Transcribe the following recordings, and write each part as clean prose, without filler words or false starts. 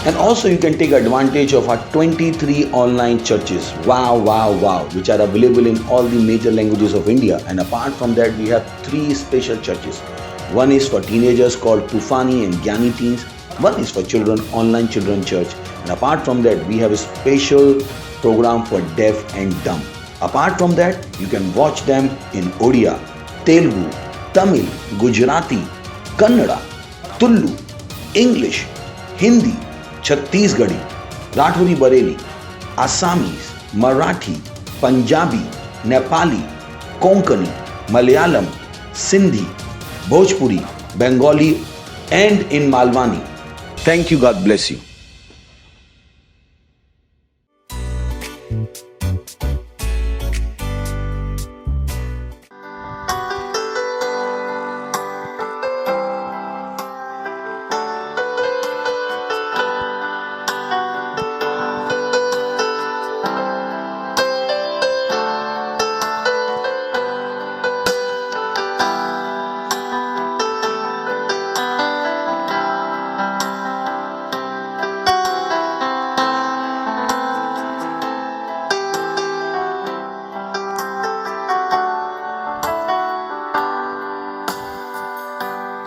And also you can take advantage of our 23 online churches. Wow, wow, wow, which are available in all the major languages of India. And apart from that, we have three special churches. One is for teenagers called Tufani and Gyani Teens. One is for children, Online Children Church. And apart from that, we have a special program for deaf and dumb. Apart from that, you can watch them in Odia, Telugu, Tamil, Gujarati, Kannada, Tulu, English, Hindi, Chhattisgarhi, Rathori Bareli, Assamese, Marathi, Punjabi, Nepali, Konkani, Malayalam, Sindhi, Bhojpuri, Bengali, and in Malwani. Thank you. God bless you.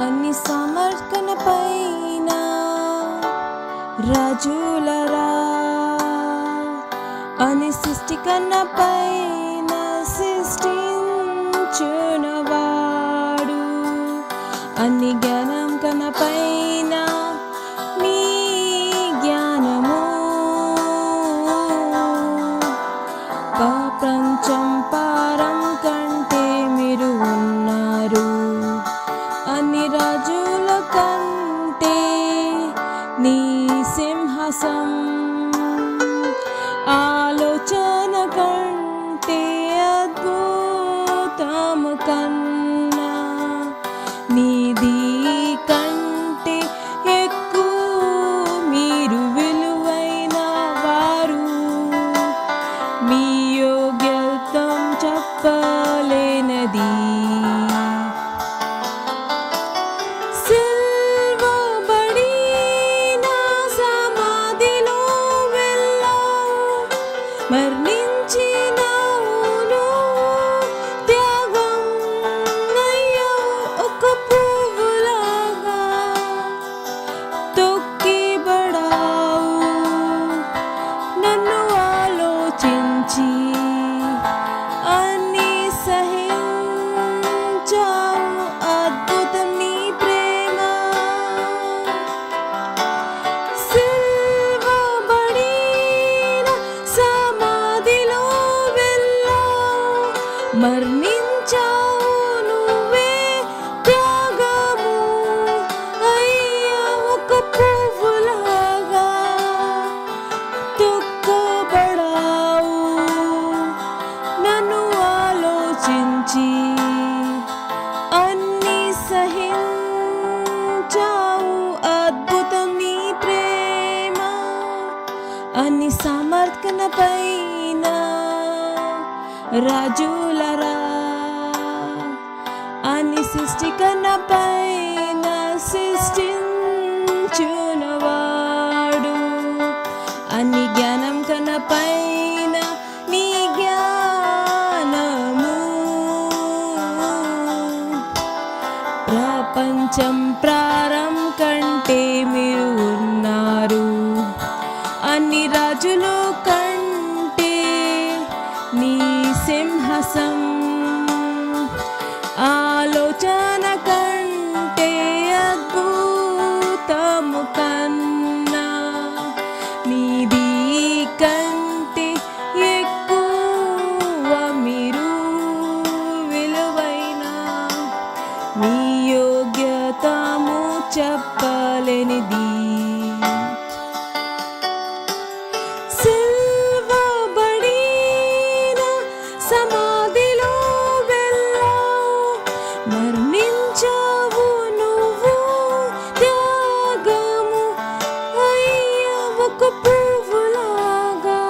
అన్ని సమర్కన పైన రాజులరా అని సృష్టికన్న పైన సృష్టించునవాడు అన్ని జ్ఞానం కన పైన నీ జ్ఞానము ప్రపంచం పారం కంటే మీరు ఉన్నారు అన్ని రాజుల కంటే నీ సింహాసం ఆలోచన కంటే అద్భుతము కన్నా నీది కంటే ఎక్కువ మీరు విలువైన వారు మీ యోగ్యతం చెప్పలేనది మరణించినావును త్యాగం అయ్యావు ఒక పువ్వులాగా తొక్కిబడావు నన్ను ఆలోచించి అన్ని సహించావు అద్భుతం నీ ప్రేమ మరణించావు నువ్వే త్యాగము అయ్యా ఒక పువ్వులాగా తొక్కబడావు నన్ను ఆలోచించి అన్ని సహించావు అద్భుతం నీ ప్రేమ అన్ని సమర్పణ పైన రాజులరా అని సృష్టికన్న పైన సృష్టించునవాడు అన్ని జ్ఞానం కన్న పైన నీ జ్ఞానము ప్రపంచం ప్రారం కంటే మీరు ఉన్నారు. అన్ని రాజులు కంటే నీ సింహాసం, ఆలోచన కంటే అద్భుతము కన్నా నీది కంటే ఎక్కువ మీరు విలువైన మీ యోగ్యతము చెప్పలేనిది. సిల్వబడిన సమాధిలో వెళ్ళావు, మరణించావు నువ్వు త్యాగము అయ్యవకు పువ్వులాగా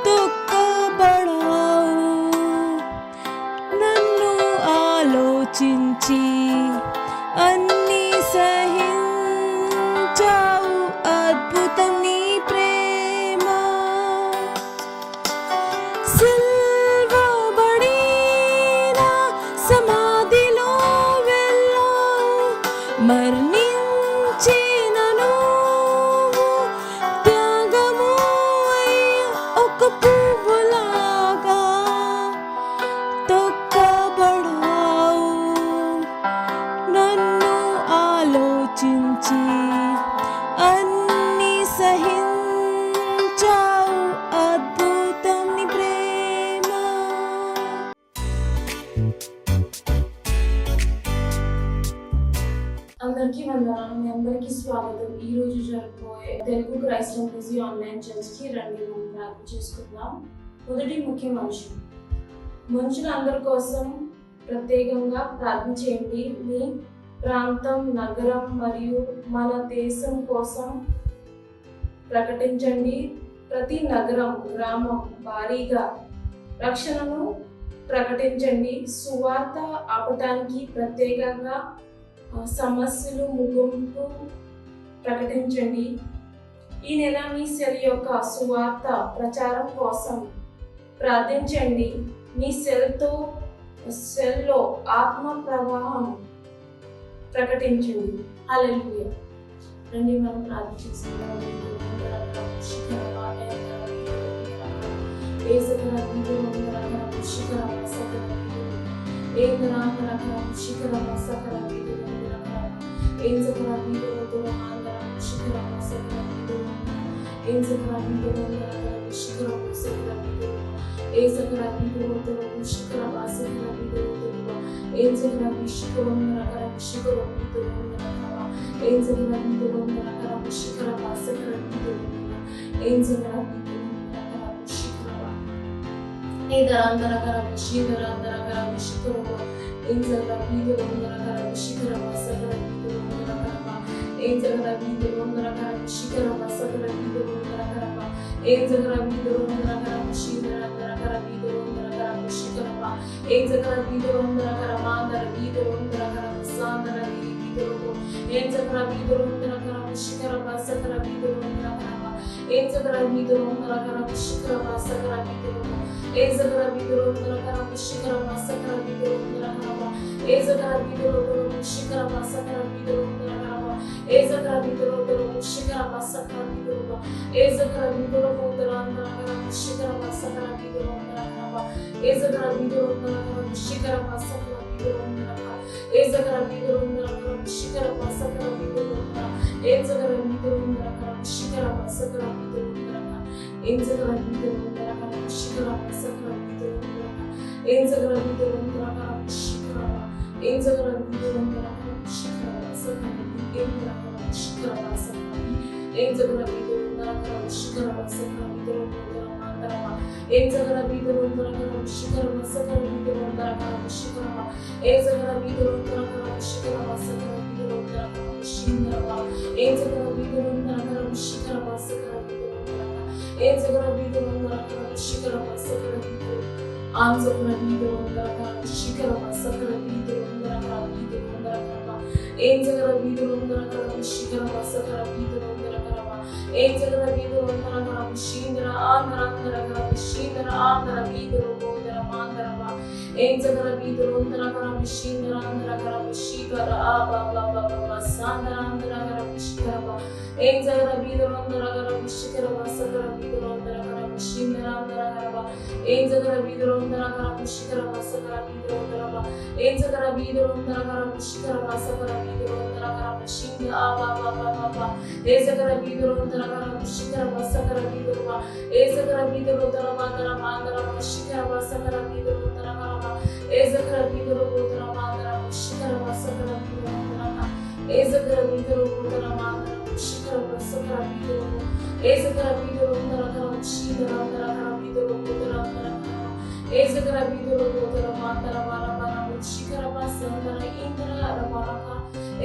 తొక్కబడావు. నన్ను ఆలోచించి అన్ని సహించావు, అద్భుతం నీ ప్రేమ. సిల్వబడిన సమాధిలో వెళ్ళావు, మరణించిన నువ్వు త్యాగము అయ్య ఒక పువ్వులాగా తొక్కబడావు. నన్ను ఆలోచించి అన్ని సహించావు, అద్భుతం నీ ప్రేమ. అందరికీ వందనాలు. మీ అందరికీ స్వాగతం. ఈ రోజు జరగబోయే తెలుగు క్రైస్ట్ ఎంపీసీ ఆన్లైన్ చర్చ్కి రండి, మనం ప్రార్థన చేసుకుందాం. మొదటి ముఖ్య మనుషులు అందరి కోసం ప్రత్యేకంగా ప్రార్థన చేయండి. మీ ప్రాంతం, నగరం మరియు మన దేశం కోసం ప్రకటించండి. ప్రతి నగరం, గ్రామం భారీగా రక్షణను ప్రకటించండి. సువార్త ఆపటానికి ప్రత్యేకంగా సమస్యలు ముగింపు ప్రకటించండి. ఈ నెల మీ సెల్ యొక్క సువార్త ప్రచారం కోసం ప్రార్థించండి. మీ సెల్లో ఆత్మ ప్రవాహం ప్రకటించండి. హల్లెలూయా. రండి మనం ప్రార్థన చేసుకుందాం. mandaraba enzagara vidurundara kara vishindara andara kara vishikara aba baba baba sandara andara kara vishikara enzagara vidurundara kara vishikara vasagara vidurundara kara vishindara andara kara enzagara vidurundara kara vishikara vasagara vidurundara enzagara vidurundara kara vishikara vasagara vidurundara kara vishinda aba baba baba ezagara vidurundara kara vishikara vasagara vidurwa ezagara vidurundara mandara mandara vishikara vasagara vidurundara kara ezagara vidurundara mandara vishikara vasagara vidurundara ezagara vidurundara mandara vishikara vasagara vidurwa ezagara vidurundara kara vishindara andara kara vidurundara andara ezagara vidurundara mandara bara bara vishikara vasagara indra rabaraka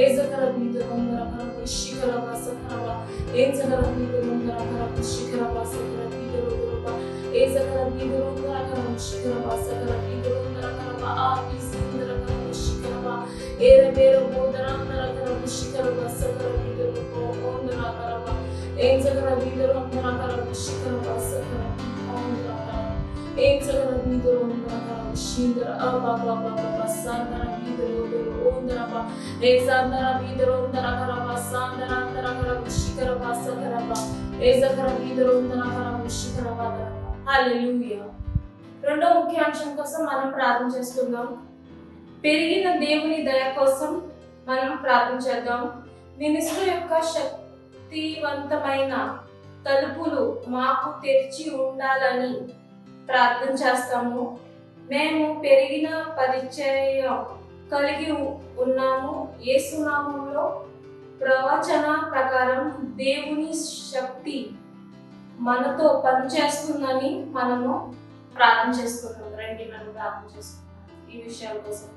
ezagara vidurundara kara vishikara vasagara ezagara vidurundara kara vishikara vasagara vidurundara ezagara vidurundara kara vishikara vasagara vidurundara kara avisindra kara vishikara era bero bodrandara kara vishikara vasagara vidurundara ondra kara ezagara vidurundara kara vishikara vasagara ondra ezagara vidurundara kara vishindra aba baba baba sandara vidurundara ondra ba ezandara vidurundara kara vasandara andara kara vishikara vasagara ezagara vidurundara kara vishikara vasagara హల్లెలూయా. రెండో ముఖ్య అంశం కోసం మనం ప్రార్థన చేసుకుందాం. పెరిగిన దేవుని దయ కోసం మనం ప్రార్థన చేద్దాం. మినిస్ట్రీ యొక్క శక్తివంతమైన తలుపులు మాకు తెరిచి ఉండాలని ప్రార్థన చేస్తాము. మేము పెరిగిన పరిచయం కలిగి ఉన్నాము. యేసు నామములో ప్రవచన ప్రకారం దేవుని శక్తి మనతో పనిచేస్తుందని మనము ప్రార్థన చేసుకుంటాం. రండి మనం ప్రార్థన చేసుకుంటాం ఈ విషయాల కోసం.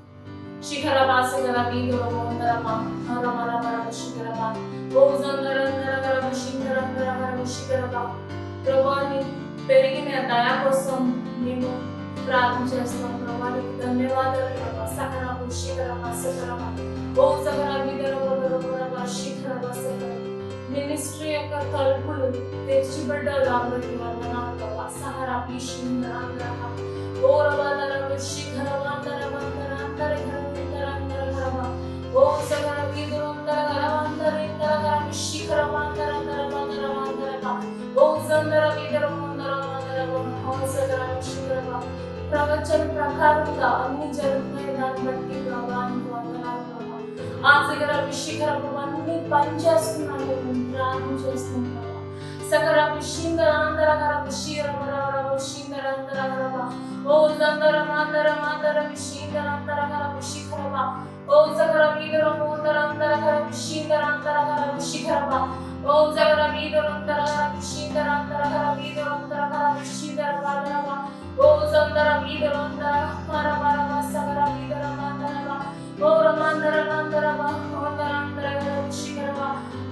శిఖర వాసగల వీధులమందరమా హరమరమర శిఖరమా ఓజందరందరగర శిఖరందరగర శిఖరమా ప్రభువాని పెరిగిన దయ కోసం మేము ప్రార్థన చేస్తాం. ప్రభువానికి ధన్యవాదాలు ప్రభా. సకరమ శిఖరమ సకరమ ఓజగర వీధులమందరమర శిఖరమ సకరమ మినిస్ట్రీ యొక్క తలుపులు తెరిచిబడ్డలాంటి వందనాలు ప్రభా. సహర పీషిందరందర ఓరవదర శిఖరవందర వందర అంతరందరందరందర ఓ సగర వీధులందర గరవందరందర శిఖరవందరందర వందర వందర ఓ సందర వీధులమందర వందర ఓ సగర శిఖరవ ప్రవచన ప్రకారంగా అన్ని జరుగుతున్న దాన్ని బట్టి ప్రభానికి వందనాలు ప్రభా. ఆ సగర శిఖరము అన్ని పనిచేస్తున్నాము. ప్రార్థన చేస్తున్నాము. సగర విషిందరందర గర విషీరమరవర విషిందరందర గరవ ఓ దందర మందర మందర విషిందరందర గర విషిఖరవ ఓ సగర వీధులమందరందర గర విషిందరందర గర విషిఖరవ ఓ సగర వీధులందర గర విషిందరందర గర వీధులందర గర విషిందరవరవ ఓ సందర వీధులందర మరవరవ సగర వీధులమందరవ ఓ రమందర మందరవ ఓందరందర గర విషిఖరవ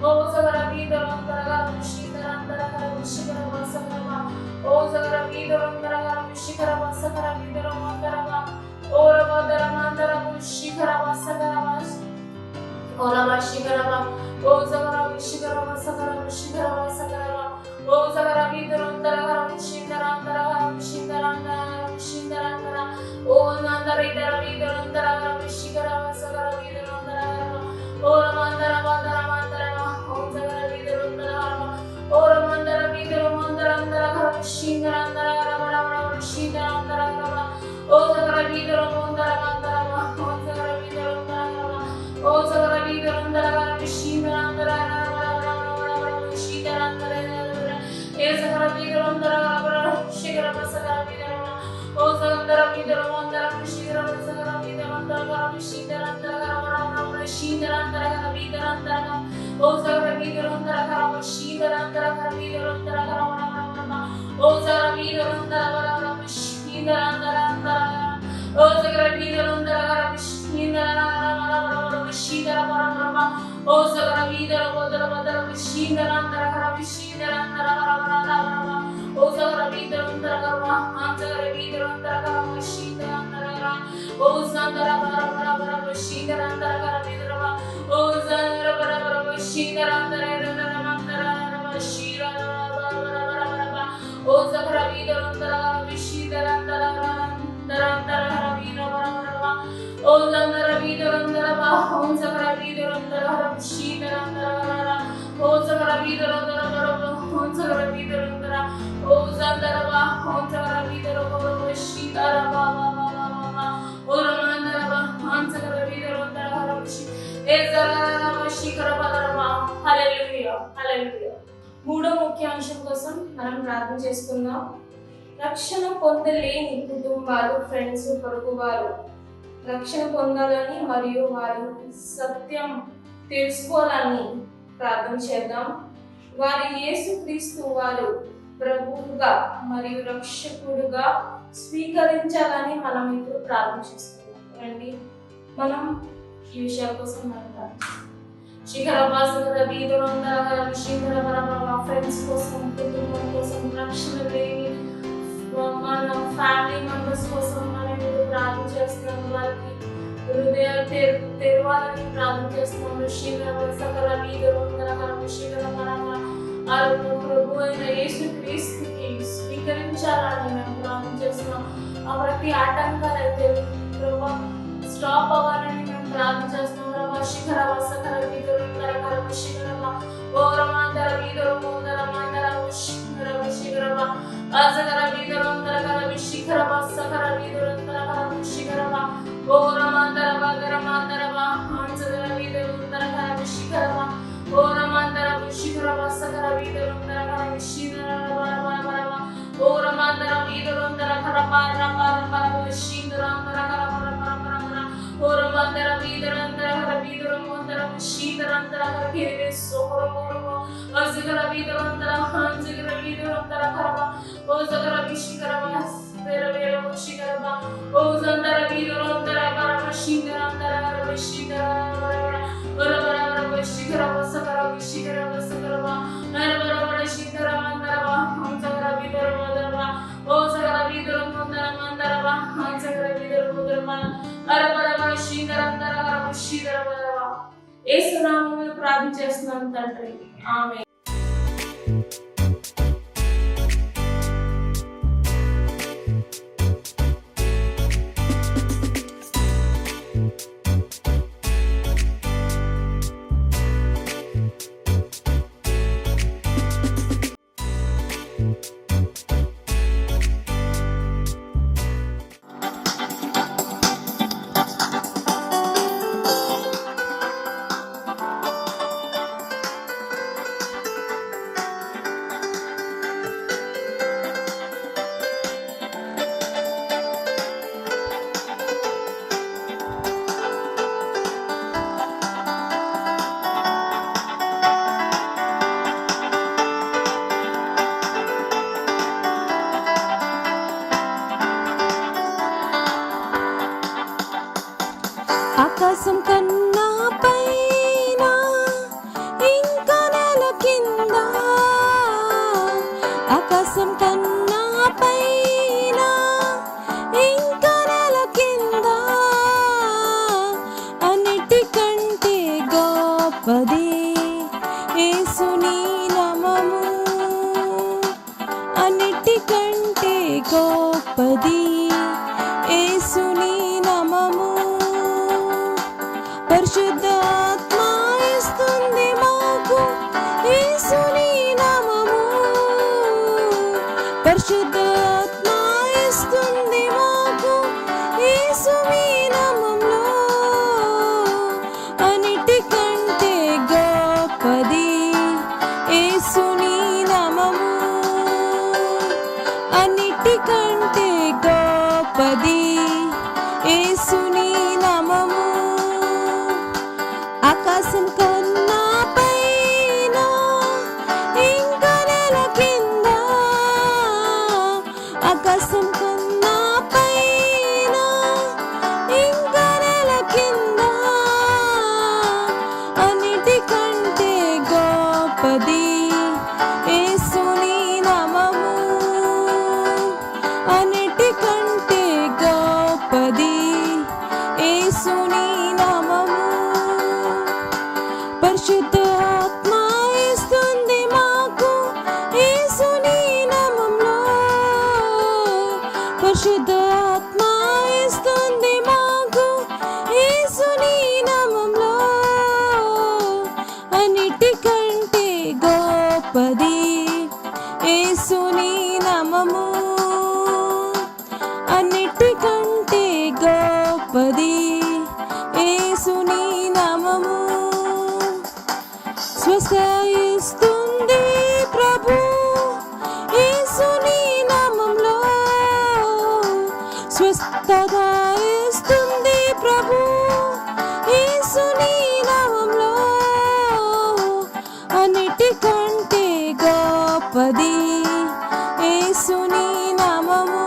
ఓ సగర వీధులందర గర విషిందరందర గర విషిఖరవ సగరవ ఓ సగర వీధులందర గర విషిఖరవ సగర వీధులమందరవ ఓ రమందర మందర విషిఖరవ సగరవ ఓ రమ శిఖరవ ఓ సగర విషిఖరవ సగర విషిఖరవ సగరవ ఓ సగర వీధులందర గర విషిందరందర గర విషిందరందర విషిందరందర ఓ నందర ఇతర వీధులందర గర విషిఖరవ సగర వీధులందర గర ఓ రమందర మందర మందర ఓ సగర వీధులందర గర ఓ రమందర వీధులమందరందర గర విషిందరందర గర వరవర విషిందరందర గర ఓ సగర వీధులమందర మందర ఓ సగర వీధులందర గర ఓ సగర వీధులందర గర విషిందరందర గర వరవర విషిందరందర ఏ సగర వీధులందర గర శిఖరవ సగర వీధులందర ఓ సగర వీధులమందర విషిఖరవ సగర వీధులందర గర విషిందరందర గర వరవర విషిందరందర గర వీధులందర ఓ సగర వీధులందర గర విషిందరందర గర వీధులందర గర వరవర ఓ సగర వీధులందర వరవర విషిందరందర ఓ సగర వీధులందర గర విషిందరందర విషిందర వరవర ఓ సగర వీధుల వదల వదల విషిందరందర గర విషిందరందర వరవర ఓ సగర వీధులందర గర అంతర వీధులందర గర విషిందరందర గర ఓ సందర వరవర వర విషిందరందర గర వీధుల ఓ సందర వరవర విషిందరందర గర మందర విషిర వరవర ఓ సగర వీధులందర గర విషిందరందర గర హల్లెలూయా హల్లెలూయా. మూడో ముఖ్య అంశం కోసం మనం ప్రార్థన చేసుకుందాం. రక్షణ పొందలేని కుటుంబాలు, ఫ్రెండ్స్, పొరుగు వారు రక్షణ పొందాలని మరియు వారు సత్యం తెలుసుకోవాలని ప్రార్థన చేద్దాం. వారి యేసుక్రీస్తు వారు ప్రభువుగా మరియు రక్షకుడుగా స్వీకరించాలని మనం ఇప్పుడు ప్రార్థన చేస్తున్నాం. రండి మనం ఈ విషయాల కోసం మనం ప్రార్థిస్తాం. శిఖరవాసుల వీధులందరూ శిఖర ఫ్రెండ్స్ కోసం, కుటుంబం కోసం, రక్షణ లేని మన ఫ్యామిలీ మెంబర్స్ కోసం మనం ఇప్పుడు ప్రార్థన చేస్తున్నాం. వారికి హృదయాలు తెరవాలని ప్రార్థన చేస్తున్నాం. శిఖర సకల వీధులందరూ శిఖర ప్రభు అయిన యేసుక్రీస్తుకి స్వీకరించాలని మేము ప్రార్థన చేస్తున్నాం. ఆ ప్రతి ఆటంకాలు అయితే ప్రభు స్టాప్ అవ్వాలని మేము ప్రార్థన చేస్తున్నాం. శిఖర సకల వీధులందరూ శిఖర ఓరమాందర వీధులందర శిఖర శిఖర అజగర వీధులందర శిఖర సకల వీధులందర శిఖర ఓరమాందర వగరమాందర అంజగర వీధులందర శిఖర ఓరమాందర శిఖర సకల వీధులందర శిఖర ఓరమాందర వీధులందర కరపార పర శిఖరందర ఓరమాందర వీధులందర వీధులందర శిఖరందర కేవే సోరమోరమో అజగర వీధులందర అంజగర వీధులందర కరప ఓజగర శిఖర వేర శిఖర ఓజందర వీధులందర పరమ శిఖరందర శిఖర శిఖర సకల శిఖర సకల నరవర శిఖర మందర అంజగర వీధులందర ఓజగర వీధులందర మందర అంజగర వీధులందర అరవర శిఖరందర శిఖర యేసు నామములో ప్రార్థన చేస్తున్నాను తండ్రి, ఆమేన్. ఆకాశం కన్నా పైన ఇంకా నెల కింద, ఆకాశం కన్నా పైన ఇంకా నెల కింద, అన్నిటికంటే గొప్పది యేసుని నామము, అన్నిటికంటే గొప్పది యేసుని నామము. పరిశుద్ధాత్మ ఇస్తుంది మాకు యేసుని నామము, పరిశుద్ధాత్మ ఇస్తుంది మాకు యేసుని నామములో, అన్నిటికంటే గొప్పది యేసుని నామము, అన్నిటికంటే గొప్పది యేసుని నామము. ఇస్తుంది ప్రభు యేసుని నామంలో స్వస్థత ఇస్తుంది ప్రభు యేసుని నామంలో అన్నిటికంటే గొప్పది యేసుని నామము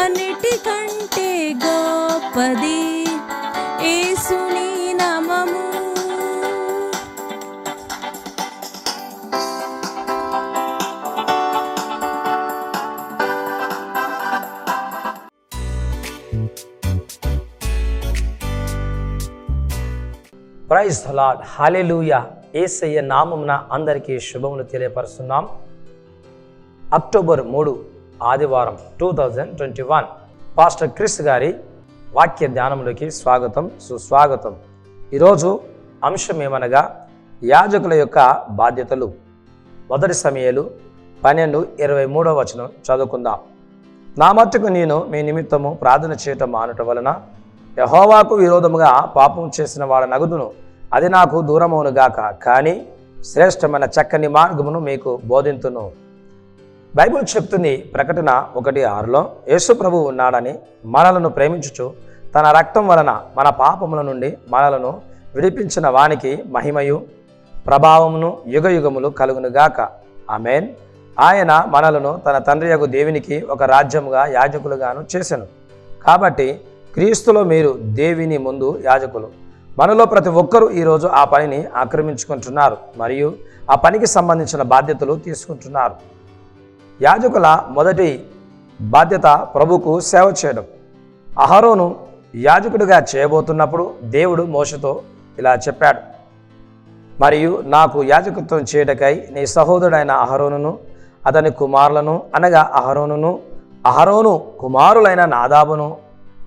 అన్నిటికంటే గొప్పది యేసుని నామము ప్రైజ్ ది లార్డ్, హల్లెలూయా. యేసయ్య నామమున అందరికీ శుభములు తెలియపరుస్తున్నాం. అక్టోబర్ 3 ఆదివారం 2021 పాస్టర్ క్రిస్ గారి వాక్య ధ్యానంలోకి స్వాగతం, సుస్వాగతం. ఈరోజు అంశం ఏమనగా యాజకుల యొక్క బాధ్యతలు. 1 సమూయేలు 12:23 చదువుకుందాం. నా మట్టుకు నేను మీ నిమిత్తము ప్రార్థన చేయటం మానుట వలన యెహోవాకు విరోధముగా పాపం చేసిన వాడ నగుదును, అది నాకు దూరమవునుగాక, కానీ శ్రేష్టమైన చక్కని మార్గమును మీకు బోధింతును. బైబిల్ చెప్తుంది ప్రకటన 1:6 యేసు ప్రభువు ఉన్నాడని, మనలను ప్రేమించుచు తన రక్తం వలన మన పాపముల నుండి మనలను విడిపించిన వానికి మహిమయు ప్రభావమును యుగయుగములు కలుగునుగాక. ఆమేన్. ఆయన మనలను తన తండ్రియగు దేవునికి ఒక రాజ్యముగా యాజకులుగాను చేసెను. కాబట్టి క్రీస్తులో మీరు దేవుని ముందు యాజకులు. మనలో ప్రతి ఒక్కరూ ఈరోజు ఆ పనిని ఆక్రమించుకుంటున్నారు మరియు ఆ పనికి సంబంధించిన బాధ్యతలు తీసుకుంటున్నారు. యాజకుల మొదటి బాధ్యత ప్రభువుకు సేవ చేయడం. అహరోను యాజకుడిగా చేయబోతున్నప్పుడు దేవుడు మోషేతో ఇలా చెప్పాడు, మరియు నాకు యాజకత్వం చేయటకై నీ సహోదరుడైన అహరోనును అతని కుమారులను అనగా అహరోను కుమారులైన నాదాబును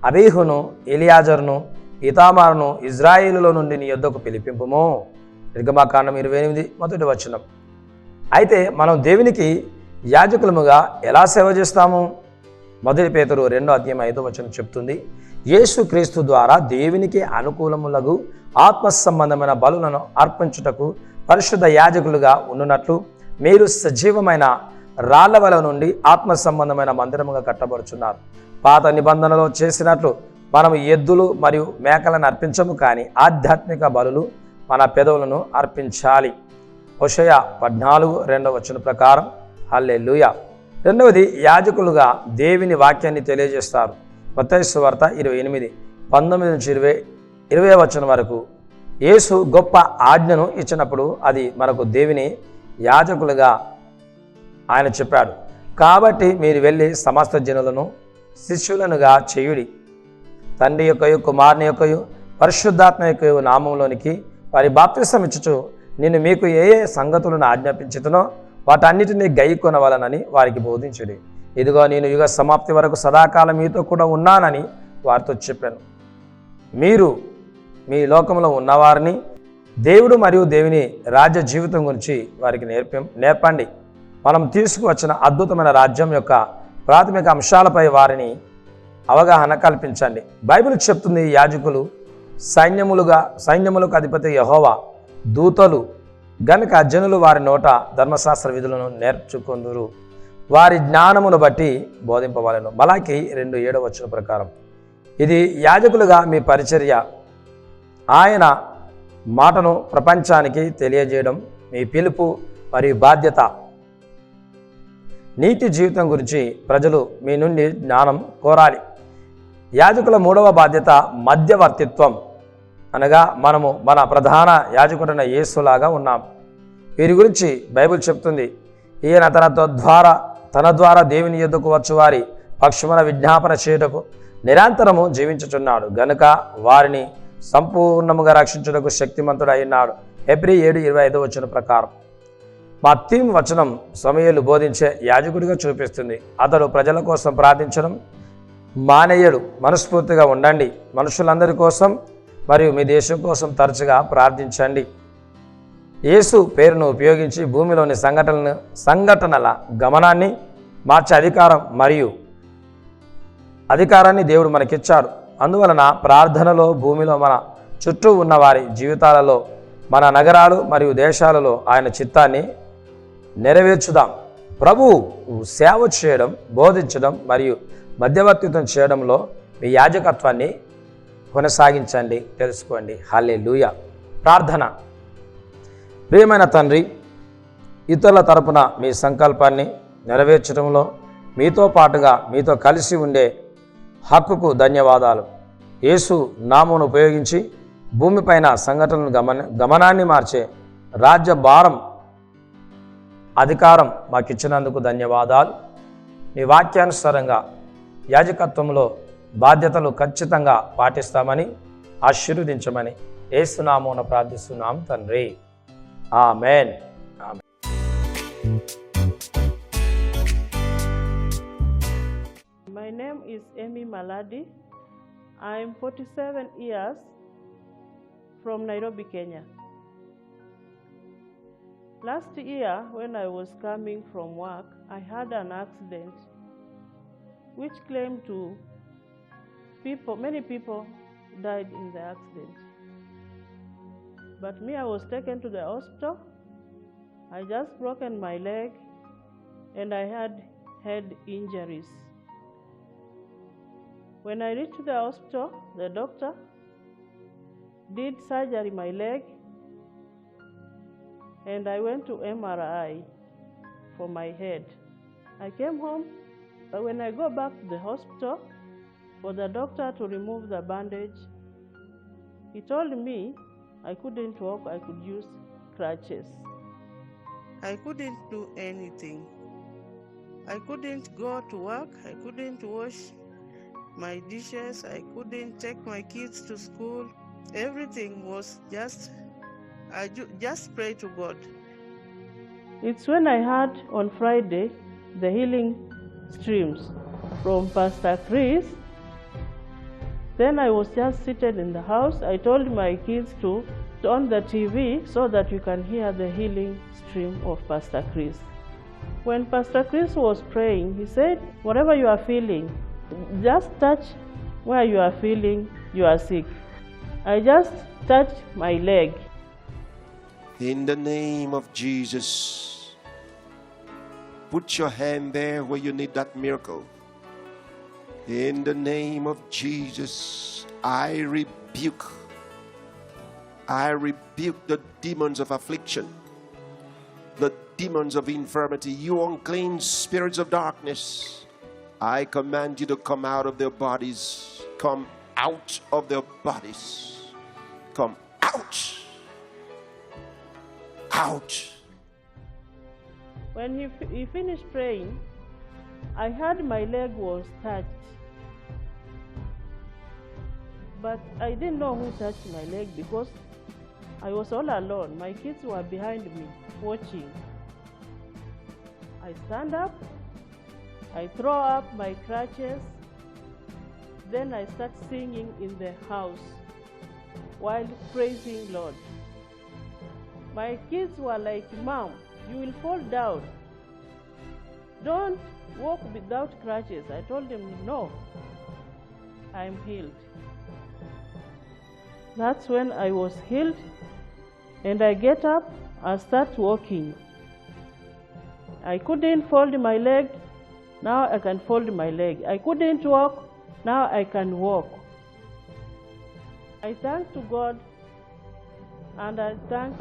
అబీహును ఎలియాజరును ఇతామారును ఇజ్రాయేలులో నుండి నీ యొద్దకు పిలిపింపుము. నిర్గమకాండం 28 అయితే మనం దేవునికి యాజకులముగా ఎలా సేవ చేస్తాము? 1 పేతురు 2:5 చెప్తుంది, యేసు క్రీస్తు ద్వారా దేవునికి అనుకూలములగు ఆత్మ సంబంధమైన బలులను అర్పించుటకు పరిశుద్ధ యాజకులుగా ఉండునట్లు మీరు సజీవమైన రాళ్ల వల నుండి ఆత్మ సంబంధమైన మందిరముగా కట్టబడుచున్నారు. పాత నిబంధనలో చేసినట్లు మనం ఎద్దులు మరియు మేకలను అర్పించము, కానీ ఆధ్యాత్మిక బలులు మన పెదవులను అర్పించాలి. హోషేయ 14:2 ప్రకారం. హల్లెలూయా. రెండవది, యాజకులుగా దేవుని వాక్యాన్ని తెలియజేస్తారు. మత్తయి సువార్త 28:19-20 వరకు యేసు గొప్ప ఆజ్ఞను ఇచ్చినప్పుడు అది మనకు దేవుని యాజకులుగా ఆయన చెప్పాడు. కాబట్టి మీరు వెళ్ళి సమస్త జనులను శిష్యులనుగా చేయుడి, తండ్రి యొక్కయు కుమారుని యొక్కయు పరిశుద్ధాత్మ యొక్కయు నామంలోనికి వారి బాప్తిసం ఇచ్చుచు నేను మీకు ఏ ఏ సంగతులను ఆజ్ఞాపించుతునో వాటన్నిటినీ గైకొనవలనని వారికి బోధించుడి. ఇదిగో నేను యుగ సమాప్తి వరకు సదాకాలం మీతో కూడా ఉన్నానని వారితో చెప్పాను. మీరు మీ లోకంలో ఉన్నవారిని దేవుడు మరియు దేవుని రాజ్య జీవితం గురించి వారికి నేర్పండి. మనం తీసుకువచ్చిన అద్భుతమైన రాజ్యం యొక్క ప్రాథమిక అంశాలపై వారిని అవగాహన కల్పించండి. బైబిల్ చెప్తుంది, యాజకులు సైన్యములకు అధిపతి యెహోవా దూతలు గనుక జనులు వారి నోట ధర్మశాస్త్ర విధులను నేర్చుకొందురు, వారి జ్ఞానమును బట్టి బోధింపవలెను. మలాకి 2:7 ప్రకారం ఇది యాజకులుగా మీ పరిచర్య. ఆయన మాటను ప్రపంచానికి తెలియజేయడం మీ పిలుపు మరియు బాధ్యత. నీతి జీవితం గురించి ప్రజలు మీ నుండి జ్ఞానం కోరాలి. యాజకుల 3వ బాధ్యత మధ్యవర్తిత్వం, అనగా మనము మన ప్రధాన యాజకుడైన యేసులాగా ఉన్నాం. వీరి గురించి బైబిల్ చెప్తుంది, ఈయన తన ద్వారా దేవుని యొద్దకు వచ్చు వారి పక్షమున విజ్ఞాపన చేయుటకు నిరంతరము జీవించుచున్నాడు గనుక వారిని సంపూర్ణముగా రక్షించుటకు శక్తిమంతుడు అయినాడు. హెబ్రీ 7:25 ప్రకారం. మత్తయి వచనం సమూయేలు బోధించే యాజకుడిగా చూపిస్తుంది. అతడు ప్రజల కోసం ప్రార్థించడం మానేయడు. మనస్ఫూర్తిగా ఉండండి, మనుషులందరి కోసం మరియు మీ దేశం కోసం తరచుగా ప్రార్థించండి. యేసు పేరును ఉపయోగించి భూమిలోని సంఘటనల గమనాన్ని మార్చే అధికారాన్ని దేవుడు మనకిచ్చాడు. అందువలన ప్రార్థనలో భూమిలో మన చుట్టూ ఉన్న వారి జీవితాలలో మన నగరాలు మరియు దేశాలలో ఆయన చిత్తాన్ని నెరవేర్చుదాం. ప్రభువు సేవ చేయడం, బోధించడం మరియు మధ్యవర్తిత్వం చేయడంలో మీ యాజకత్వాన్ని కొనసాగించండి, తెలుసుకోండి. హల్లెలూయా. ప్రార్థన. ప్రియమైన తండ్రి, ఇతరుల తరపున మీ సంకల్పాన్ని నెరవేర్చడంలో మీతో పాటుగా మీతో కలిసి ఉండే హక్కుకు ధన్యవాదాలు. యేసు నామమును ఉపయోగించి భూమిపైన సంఘటనలను గమనాన్ని మార్చే రాజ్య భారం అధికారం మాకు ఇచ్చినందుకు ధన్యవాదాలు. మీ వాక్యానుసారంగా యాజకత్వంలో బాధ్యతలు ఖచ్చితంగా పాటిస్తామని ఆశీర్వదించమని యేసు నామమున ప్రార్థిస్తున్నాం తండ్రి. ఆమేన్. My name is Amy Maladi. I am 47 years from Nairobi, Kenya. Last year, when I was coming from work, I had an accident which claimed to many people died in the accident. But me, I was taken to the hospital. I just broken my leg and I had head injuries. When I reached the hospital, the doctor did surgery my leg and I went to MRI for my head. I came home, but when I go back to the hospital for the doctor to remove the bandage, he told me I couldn't walk, I could use crutches. I couldn't do anything. I couldn't go to work, I couldn't wash my dishes, I couldn't take my kids to school. Everything was just pray to God. It's when I heard on Friday the healing streams from Pastor Chris. Then I was just seated in the house. I told my kids to on the TV so that you can hear the healing stream of Pastor Chris. When Pastor Chris was praying, he said, whatever you are feeling, just touch where you are feeling you are sick. I just touched my leg. In the name of Jesus, put your hand there where you need that miracle. In the name of Jesus, I rebuke the demons of affliction, the demons of infirmity, you unclean spirits of darkness. I command you to come out of their bodies. Come out of their bodies. Come out. Out. When he finished praying, I heard my leg was touched. But I didn't know who touched my leg because I was all alone. My kids were behind me watching. I stand up, I throw up my crutches, then I start singing in the house while praising Lord. My kids were like, Mom, you will fall down. Don't walk without crutches. I told them, no, I am healed. That's when I was healed, and I get up and start walking. I couldn't fold my leg, now I can fold my leg. I couldn't walk, now I can walk. I thank to God and I thank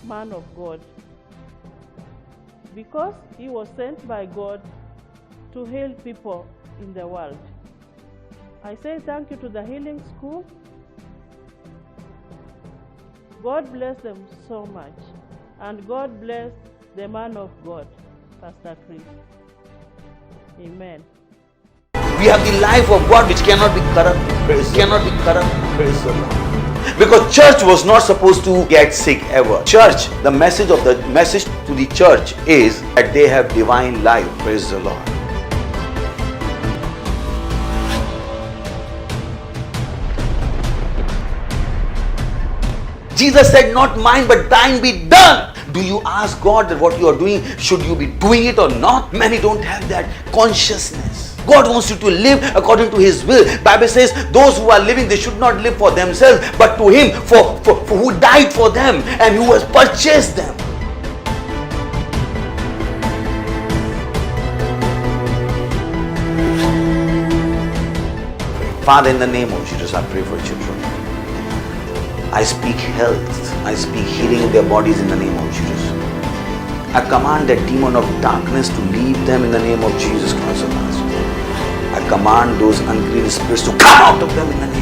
man of God because he was sent by God to heal people in the world. I say thank you to the healing school. God bless them so much, and God bless the man of God, Pastor Chris. Amen. We have the life of God which cannot be corrupt. Cannot be corrupt. Praise the Lord. Because church was not supposed to get sick ever. Church, the message to the church is that they have divine life. Praise the Lord. Jesus said, not mine but thine be done. Do you ask God that what you are doing, should you be doing it or not? Many don't have that consciousness. God wants you to live according to His will. Bible says those who are living, they should not live for themselves, but to Him for who died for them and who has purchased them. Father, in the name of Jesus, I pray for children. I speak health, I speak healing in their bodies in the name of Jesus. I command that demon of darkness to leave them in the name of Jesus Christ of Nazareth. I command those unclean spirits to come out of them in the name.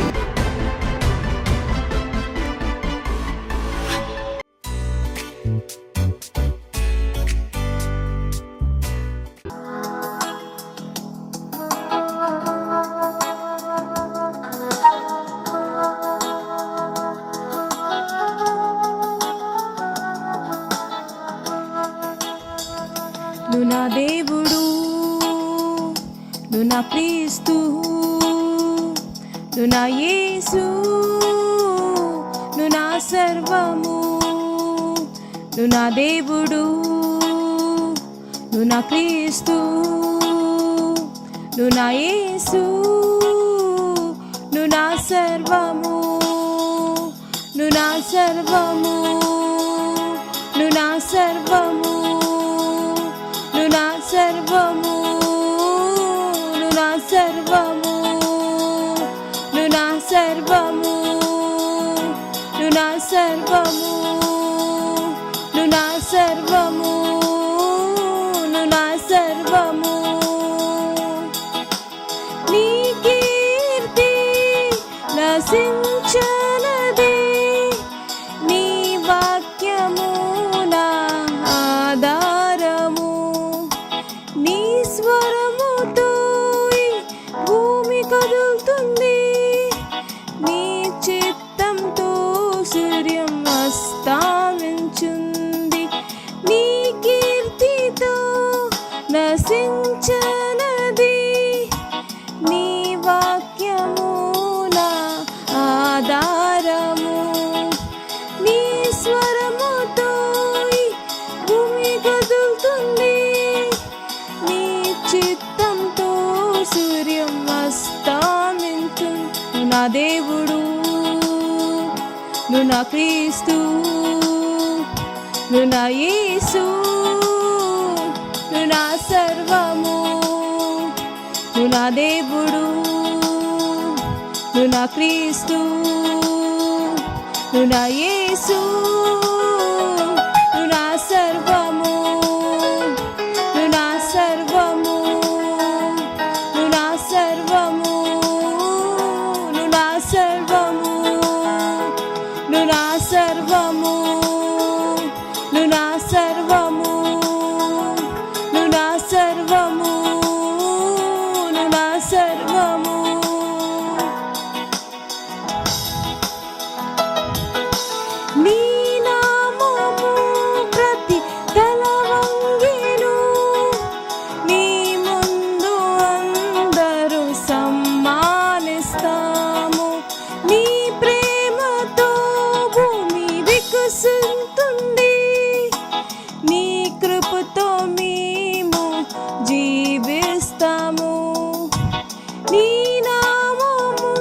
నువ్వు నా దేవుడు, నువ్వు నా క్రీస్తు, నువ్వు నా యేసు, నువ్వు నా సర్వము. నువ్వు నా దేవుడు, నువ్వు నా క్రీస్తు, నువ్వు నా యేసు, నువ్వు నా సర్వము. నువ్వు నా సర్వము, నువ్వు నా సర్వము, నువ్వు నా సర్వము, నువ్వు నా సర్వము, నువ్వు నా సర్వము, నువ్వు నా సర్వము, నువ్వు నా సర్వము, నువ్వు నా సర్వము. నీ కీర్తి నశించనది, నీ వాక్యము నా ఆధారము. నీ స్వరముతో ఈ భూమి కదులుతుంది, నీ చిత్తంతో సూర్యం అస్తమించుంది. నీ కీర్తితో నశించనది, నీ వాక్యము నా ఆధారము. నీ స్వరముతో ఈ భూమి కదులుతుంది, నీ చిత్తంతో సూర్యం అస్తమించుంది. నువ్వు నా దేవుడు, నువ్వు నా క్రీస్తు, నువ్వు నా యేసు, నువ్వు నా సర్వము. నువ్వు నా దేవుడు, నువ్వు నా క్రీస్తు, నువ్వు నా యేసు, నువ్వు నా సర్వము. నువ్వు నా సర్వము, నువ్వు నా సర్వము, నువ్వు నా సర్వము, నువ్వు నా సర్వము, నువ్వు నా సర్వము, నువ్వు నా సర్వము, నువ్వు నా సర్వము. నీ నామము ప్రతి తల వంగెను, నీ ముందు అందరూ సమ్మానిస్తాము. నీ ప్రేమతో భూమి వికసిస్తుంది, నీ కృపతో మేము జీవిస్తాము. నీ నామమును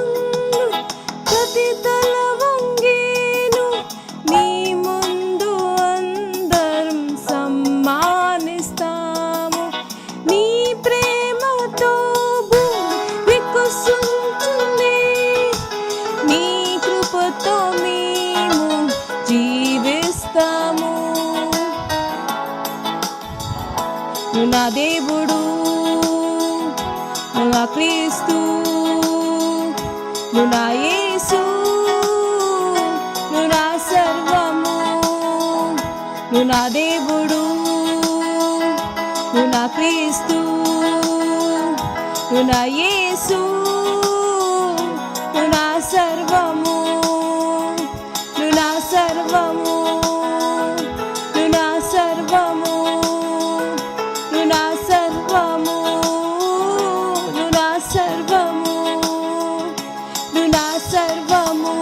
ప్రతి తల వంగెను, నీ ముందు అందరం సమ్మానిస్తాము. నీ ప్రేమతో భూమి వికసించుంది, నీ కృపతో మేము జీవిస్తాము. నువ్వు నా దేవుడు, నువ్వు నా క్రీస్తు, నువ్వు నా యేసు, నువ్వు నా సర్వము. నువ్వు నా దేవుడు, నువ్వు నా క్రీస్తు, నువ్వు నా యేసు, నువ్వు నా సర్వము. నువ్వు నా సర్వము, నువ్వు నా సర్వము, నువ్వు నా సర్వము, నువ్వు నా సర్వము, నువ్వు నా సర్వము,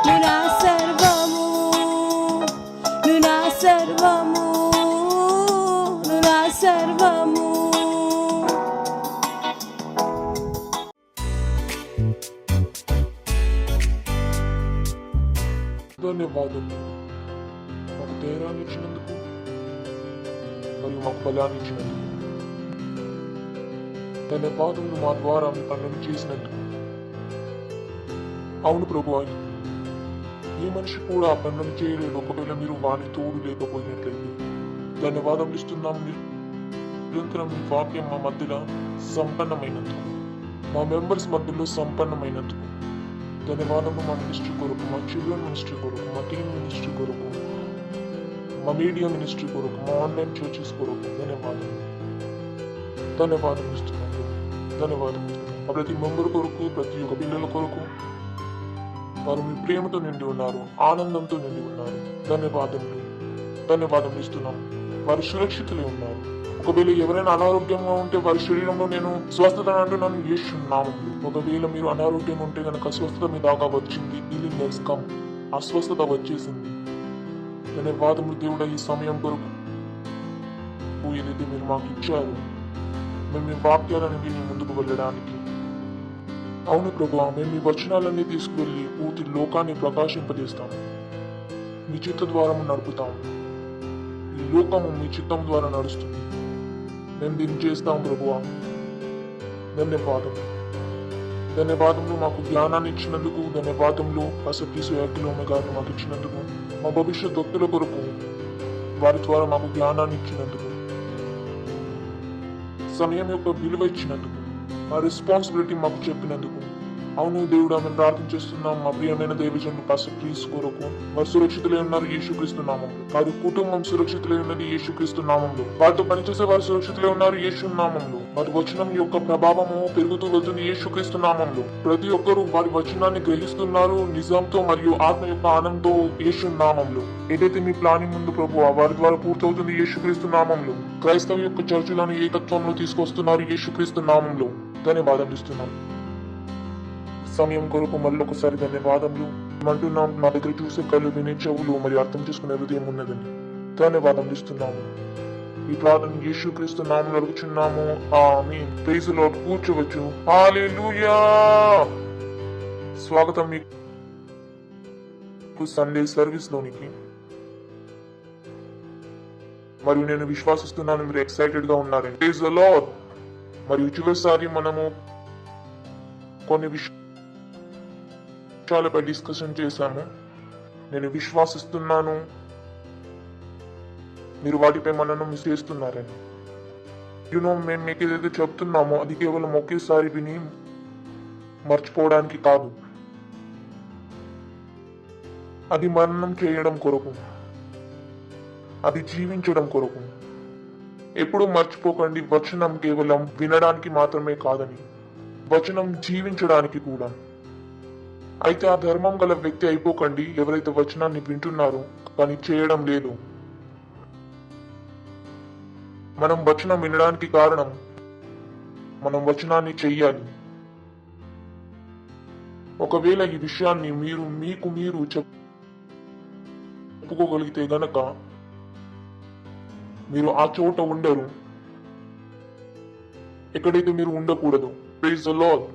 నువ్వు నా సర్వము, నువ్వు నా సర్వము, నువ్వు నా సర్వము. ధన్యవాదములు మాకు ధైర్యాన్ని ఇచ్చినందుకు మరియు మాకు బలాన్ని ఇచ్చినందుకు. ధన్యవాదములు మా ద్వారా మీ పనులను చేసినందుకు. అవును ప్రభువా, ఏ మనిషి కూడా ఆ పనులను చేయలేడు ఒకవేళ మీరు వాని తోడు లేకపోయినట్లయితే. ధన్యవాదములు ఇస్తున్నాం. నిరంతరం మీ వాక్యం మా మధ్యలో సంపన్నమైనందుకు, మా మెంబర్స్ మధ్యలో సంపన్నమైనందుకు ధన్యవాదము. మా మినిస్ట్రీ కొరకు, మా చిల్డ్రన్ మినిస్ట్రీ కొరకు, మా టీమ్ మినిస్ట్రీ కొరకు, మా మీడియా మినిస్ట్రీ కొరకు, మా ఆన్లైన్ చర్చెస్ కొరకు ధన్యవాదము. ధన్యవాదం ఇస్తున్నాను. ధన్యవాదం ఇస్తున్నాను. ప్రతి మెంబర్ కొరకు, ప్రతి ఒక్క పిల్లల కొరకు వారు మీ ప్రేమతో నిండి ఉన్నారు, ఆనందంతో నిండి ఉన్నారు. ధన్యవాదములు. ధన్యవాదములు ఇస్తున్నాం. వారు సురక్షితులై ఉన్నారు. ఒకవేళ ఎవరైనా అనారోగ్యంగా ఉంటే వారి శరీరంలో నేను స్వస్థత అంటున్నాను యేసు నామములో. ఒకవేళ మీరు అనారోగ్యంగా ఉంటే కనుక స్వస్థత మీ దాకా వచ్చింది. Healing has come. ఆ స్వస్థత వచ్చేసింది. ధన్యవాదములు దేవుడా ఈ సమయం కొరకు. ఏదైతే మీరు మాకు ఇచ్చారు మేము మీ వాక్యాలను విని ముందుకు వెళ్ళడానికి. అవును ప్రభువా, మేము మీ వచనాలన్నీ తీసుకువెళ్ళి పూర్తి లోకాన్ని ప్రకాశింపజేస్తాము. మీ చిత్త ద్వారము నడుపుతాము. ఈ లోకము మీ చిత్తం ద్వారా నడుస్తుంది. మేము దీన్ని చేస్తాం ప్రభువా. ధన్యవాదములు. ధన్యవాదములు మాకు జ్ఞానాన్ని ఇచ్చినందుకు. ధన్యవాదములు పసపీసు యాకిలోమ గారిని మాకు ఇచ్చినందుకు. మా భవిష్యత్ భక్తుల కొరకు వారి ద్వారా మాకు జ్ఞానాన్ని ఇచ్చినందుకు, సమయం యొక్క విలువ ఇచ్చినందుకు, మా రెస్పాన్సిబిలిటీ మాకు చెప్పినందుకు. అవును దేవుడా, మేము ప్రార్థించేస్తున్నాం మా ప్రియమైన దైవజనులు పాస్టర్ ప్లీజ్ కొరకు. వారు సురక్షితులై ఉన్నారు యేసుక్రీస్తు నామంలో. వారి కుటుంబం సురక్షితులై ఉన్నది యేసుక్రీస్తు నామంలో. వారితో పనిచేసే వారు సురక్షితులై ఉన్నారు యేసు నామంలో. వారి వచనం యొక్క ప్రభావము పెరుగుతూ వెళ్తుంది యేసుక్రీస్తు నామంలో. ప్రతి ఒక్కరూ వారి వచనాన్ని గ్రహిస్తున్నారు నిజంతో మరియు ఆత్మ యొక్క ఆనందంతో యేసు నామంలో. ఏదైతే మీ ప్లానింగ్ ముందు ప్రభువా వారి ద్వారా పూర్తవుతుంది యేసుక్రీస్తు నామంలో. క్రైస్తవ యొక్క చర్చలను ఏకత్వంలో తీసుకొస్తున్నారు యేసుక్రీస్తు నామంలో. ధన్యవాదాలు ఇస్తున్నాం. సమయం కొరకు మళ్ళొకసారి ధన్యవాదములు అంటున్నాం. నా దగ్గర చూసే కళ్ళు, వినే చెవులు మరియు అర్థం చేసుకునే హృదయం ఉన్నదని ధన్యవాదములు ఇస్తున్నాము. ఈ ప్రార్థన యేసుక్రీస్తు నామములో అడుగుచున్నాము. ఆమేన్. Praise the lord. కూర్చోవచ్చు. హల్లెలూయా. స్వాగతం మీకు సండే సర్వీస్ లోనికి. మరియు నేను విశ్వాసిస్తున్నాను మీరు ఎక్సైటెడ్ గా ఉన్నారని. Praise the Lord. మరియు చివరిసారి మనము కొన్ని విషయాలపై డిస్కషన్ చేశాము. నేను విశ్వాసిస్తున్నాను మీరు వాటిపై మనను మిస్ చేస్తున్నారని. మేము మీకు ఏదైతే చెప్తున్నామో అది కేవలం ఒకేసారి విని మర్చిపోవడానికి కాదు, అది మననం చేయడం కొరకు, అది జీవించడం కొరకు. ఎప్పుడు మర్చిపోకండి, వచనం కేవలం వినడానికి మాత్రమే కాదని, వచనం జీవించడానికి కూడా. అయితే ఆ ధర్మం గల వ్యక్తి అయిపోకండి ఎవరైతే వచనాన్ని వింటున్నారో కానీ చేయడం లేదు. మనం వచనం వినడానికి కారణం మనం వచనాన్ని చెయ్యాలి. ఒకవేళ ఈ విషయాన్ని మీకు మీరు చెప్పుకోగలిగితే గనక మీరు ఆ చోట ఉండరు, ఎక్కడైతే మీరు ఉండకూడదు. Praise the lord.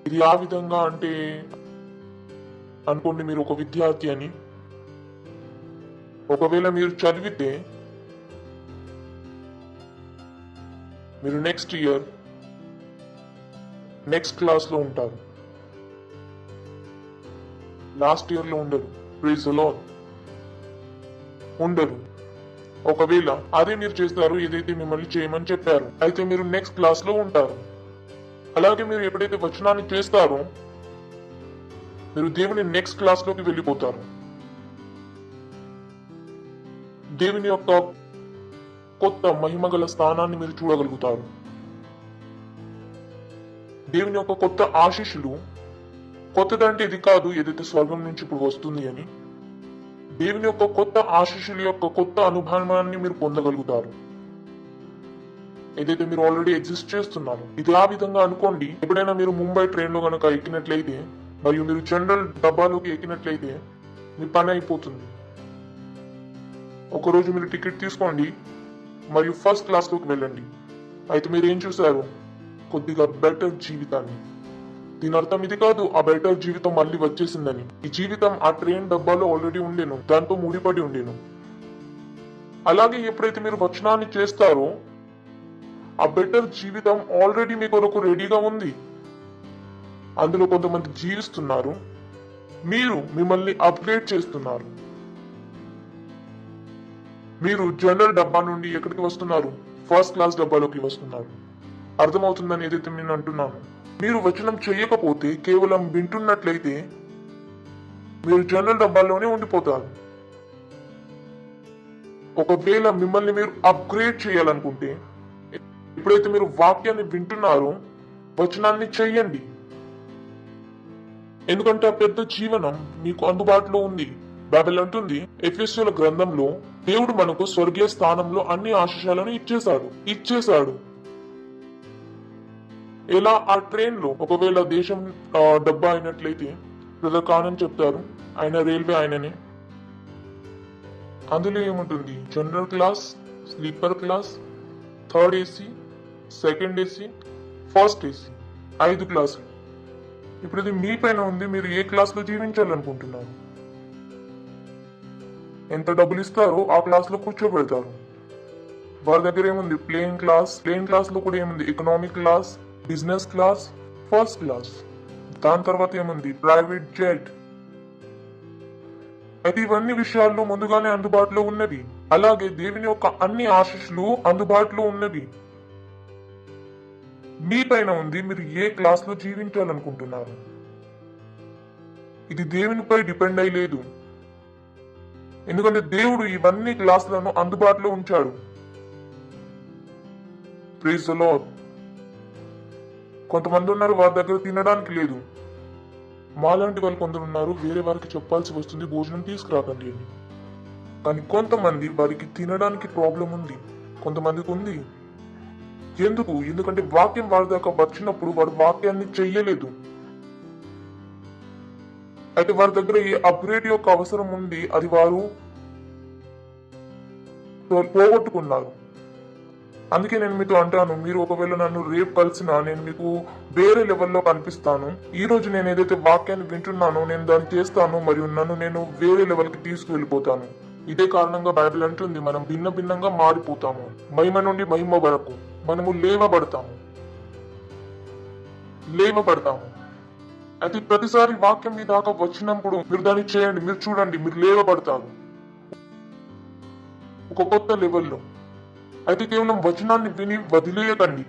ఇది ఆ విధంగా అంటే అనుకోండి మీరు ఒక విద్యార్థి అని. ఒకవేళ మీరు చదివితే మీరు నెక్స్ట్ ఇయర్ నెక్స్ట్ క్లాస్ లో ఉంటారు, లాస్ట్ ఇయర్ లో ఉండరు. Praise the Lord. ఉండరు. ఒకవేళ అదే మీరు చేస్తారు ఏదైతే మిమ్మల్ని చేయమని చెప్పారు, అయితే మీరు నెక్స్ట్ క్లాస్ లో ఉంటారు. అలాగే మీరు ఎప్పుడైతే వచనాన్ని చేస్తారో మీరు దేవుని నెక్స్ట్ క్లాస్ లోకి వెళ్ళిపోతారు. దేవుని యొక్క కొత్త మహిమగల స్థానాన్ని మీరు చూడగలుగుతారు. దేవుని యొక్క కొత్త ఆశీస్సులు, కొత్తదంటే ఇది కాదు ఏదైతే స్వర్గం నుంచి ఇప్పుడు వస్తుంది అని. దేవుని యొక్క కొత్త ఆశీస్సుల యొక్క కొత్త అనుభవాన్ని మీరు పొందగలుగుతారు, ఏదైతే మీరు ఆల్రెడీ ఎగ్జిస్ట్ చేస్తున్నారు. ఇది ఆ విధంగా అనుకోండి. ఎప్పుడైనా మీరు ముంబై ట్రైన్ లో కనుక ఎక్కినట్లయితే మరియు మీరు జనరల్ డబ్బాలోకి ఎక్కినట్లయితే మీ పని అయిపోతుంది. ఒకరోజు మీరు టికెట్ తీసుకోండి మరియు ఫస్ట్ క్లాస్ లోకి వెళ్ళండి. అయితే మీరు ఏం చూసారు? కొద్దిగా బెటర్ జీవితాన్ని. దీని అర్థం ఇది కాదు ఆ బెటర్ జీవితం మళ్ళీ వచ్చేసిందని. ఈ జీవితం ఆ ట్రైన్ డబ్బాలో ఆల్రెడీ ఉండేను, దాంతో ముడిపడి ఉండేను. అలాగే ఎప్పుడైతే మీరు వచనాన్ని చేస్తారో ఆ బెటర్ జీవితం ఆల్రెడీ మీ కొరకు రెడీగా ఉంది. అందులో కొంతమంది జీవిస్తున్నారు, మీరు మిమ్మల్ని అప్గ్రేడ్ చేస్తున్నారు. మీరు జనరల్ డబ్బా నుండి ఎక్కడికి వస్తున్నారు? ఫస్ట్ క్లాస్ డబ్బాలోకి వస్తున్నారు. అర్థమవుతుందని ఏదైతే నేను అంటున్నాను. మీరు వచనం చేయకపోతే కేవలం వింటున్నట్లయితే మీరు జనరల్ డబ్బాలోనే ఉండిపోతారు. ఒకవేళ మిమ్మల్ని మీరు అప్గ్రేడ్ చేయాలనుకుంటే ఎప్పుడైతే మీరు వాక్యాన్ని వింటున్నారో వచనాన్ని చెయ్యండి. ఎందుకంటే ఆ పెద్ద జీవనం మీకు అందుబాటులో ఉంది. బైబిల్ అంటుంది ఎఫెసీయుల గ్రంథంలో దేవుడు మనకు స్వర్గీయ స్థానంలో అన్ని ఆశీస్సులను ఇచ్చేశాడు. ఎలా? ఆ ట్రైన్ లో ఒకవేళ దేశం డబ్బా అయినట్లయితే బ్రదర్ కానని చెప్తారు, ఆయన రైల్వే ఆయననే. అందులో ఏముంటుంది? General class, sleeper class, third AC, second AC, first AC, 5 క్లాసులు. ఇప్పుడు ఇది మీ పైన ఉంది, మీరు ఏ క్లాస్ లో జీవించాలనుకుంటున్నారు. ఎంత డబ్బులు ఇస్తారో ఆ క్లాస్ లో కూర్చోబెడతారు. వారి దగ్గర ఏముంది? ప్లేన్ క్లాస్ లో కూడా ఏముంది? Economic class, business class, first class. దాని తర్వాత ఏముంది? Private jet. అయితే ఇవన్నీ విషయాల్లో ముందుగానే అందుబాటులో ఉన్నవి. అలాగే దేవుని యొక్క అన్ని ఆశీస్సులు అందుబాటులో ఉన్నవి. మీ పైన ఉంది, మీరు ఏ క్లాస్ లో జీవించాలనుకుంటున్నారు. ఇది దేవునిపై డిపెండ్ అయి లేదు. ఎందుకంటే దేవుడు ఇవన్నీ క్లాసులను అందుబాటులో ఉంచాడు. Praise the Lord. కొంతమంది ఉన్నారు వారి దగ్గర తినడానికి లేదు. మాలాంటి వాళ్ళు కొందరు ఉన్నారు, వేరే వారికి చెప్పాల్సి వస్తుంది భోజనం తీసుకురాకండి అని. కానీ కొంతమంది వారికి తినడానికి ప్రాబ్లం ఉంది, కొంతమందికి ఉంది. ఎందుకంటే వాక్యం వారి దాకా వచ్చినప్పుడు వారు వాక్యాన్ని చెయ్యలేదు. అయితే వారి దగ్గర ఏ అప్గ్రేడ్ యొక్క అవసరం ఉంది, అది వారు పోగొట్టుకున్నారు. అందుకే నేను మీతో అంటాను, మీరు ఒకవేళ నన్ను రేపు కలిసినా నేను మీకు వేరే లెవెల్లో కనిపిస్తాను. ఈ రోజు నేను ఏదైతే వాక్యాన్ని వింటున్నానో నేను దాన్ని చేస్తాను, మరియు నన్ను నేను వేరే లెవెల్కి తీసుకువెళ్ళిపోతాను. ఇదే కారణంగా బైబిల్ అంటుంది మనం భిన్నంగా మారిపోతాము. మహిమ నుండి మహిమ వరకు మనము లేవబడతాము. అయితే ప్రతిసారి వాక్యం మీ దాకా వచ్చినప్పుడు మీరు దాన్ని చేయండి, మీరు చూడండి, మీరు లేవబడతారు ఒక కొత్త లెవెల్లో. అయితే కేవలం వచనాన్ని విని వదిలేయకండి,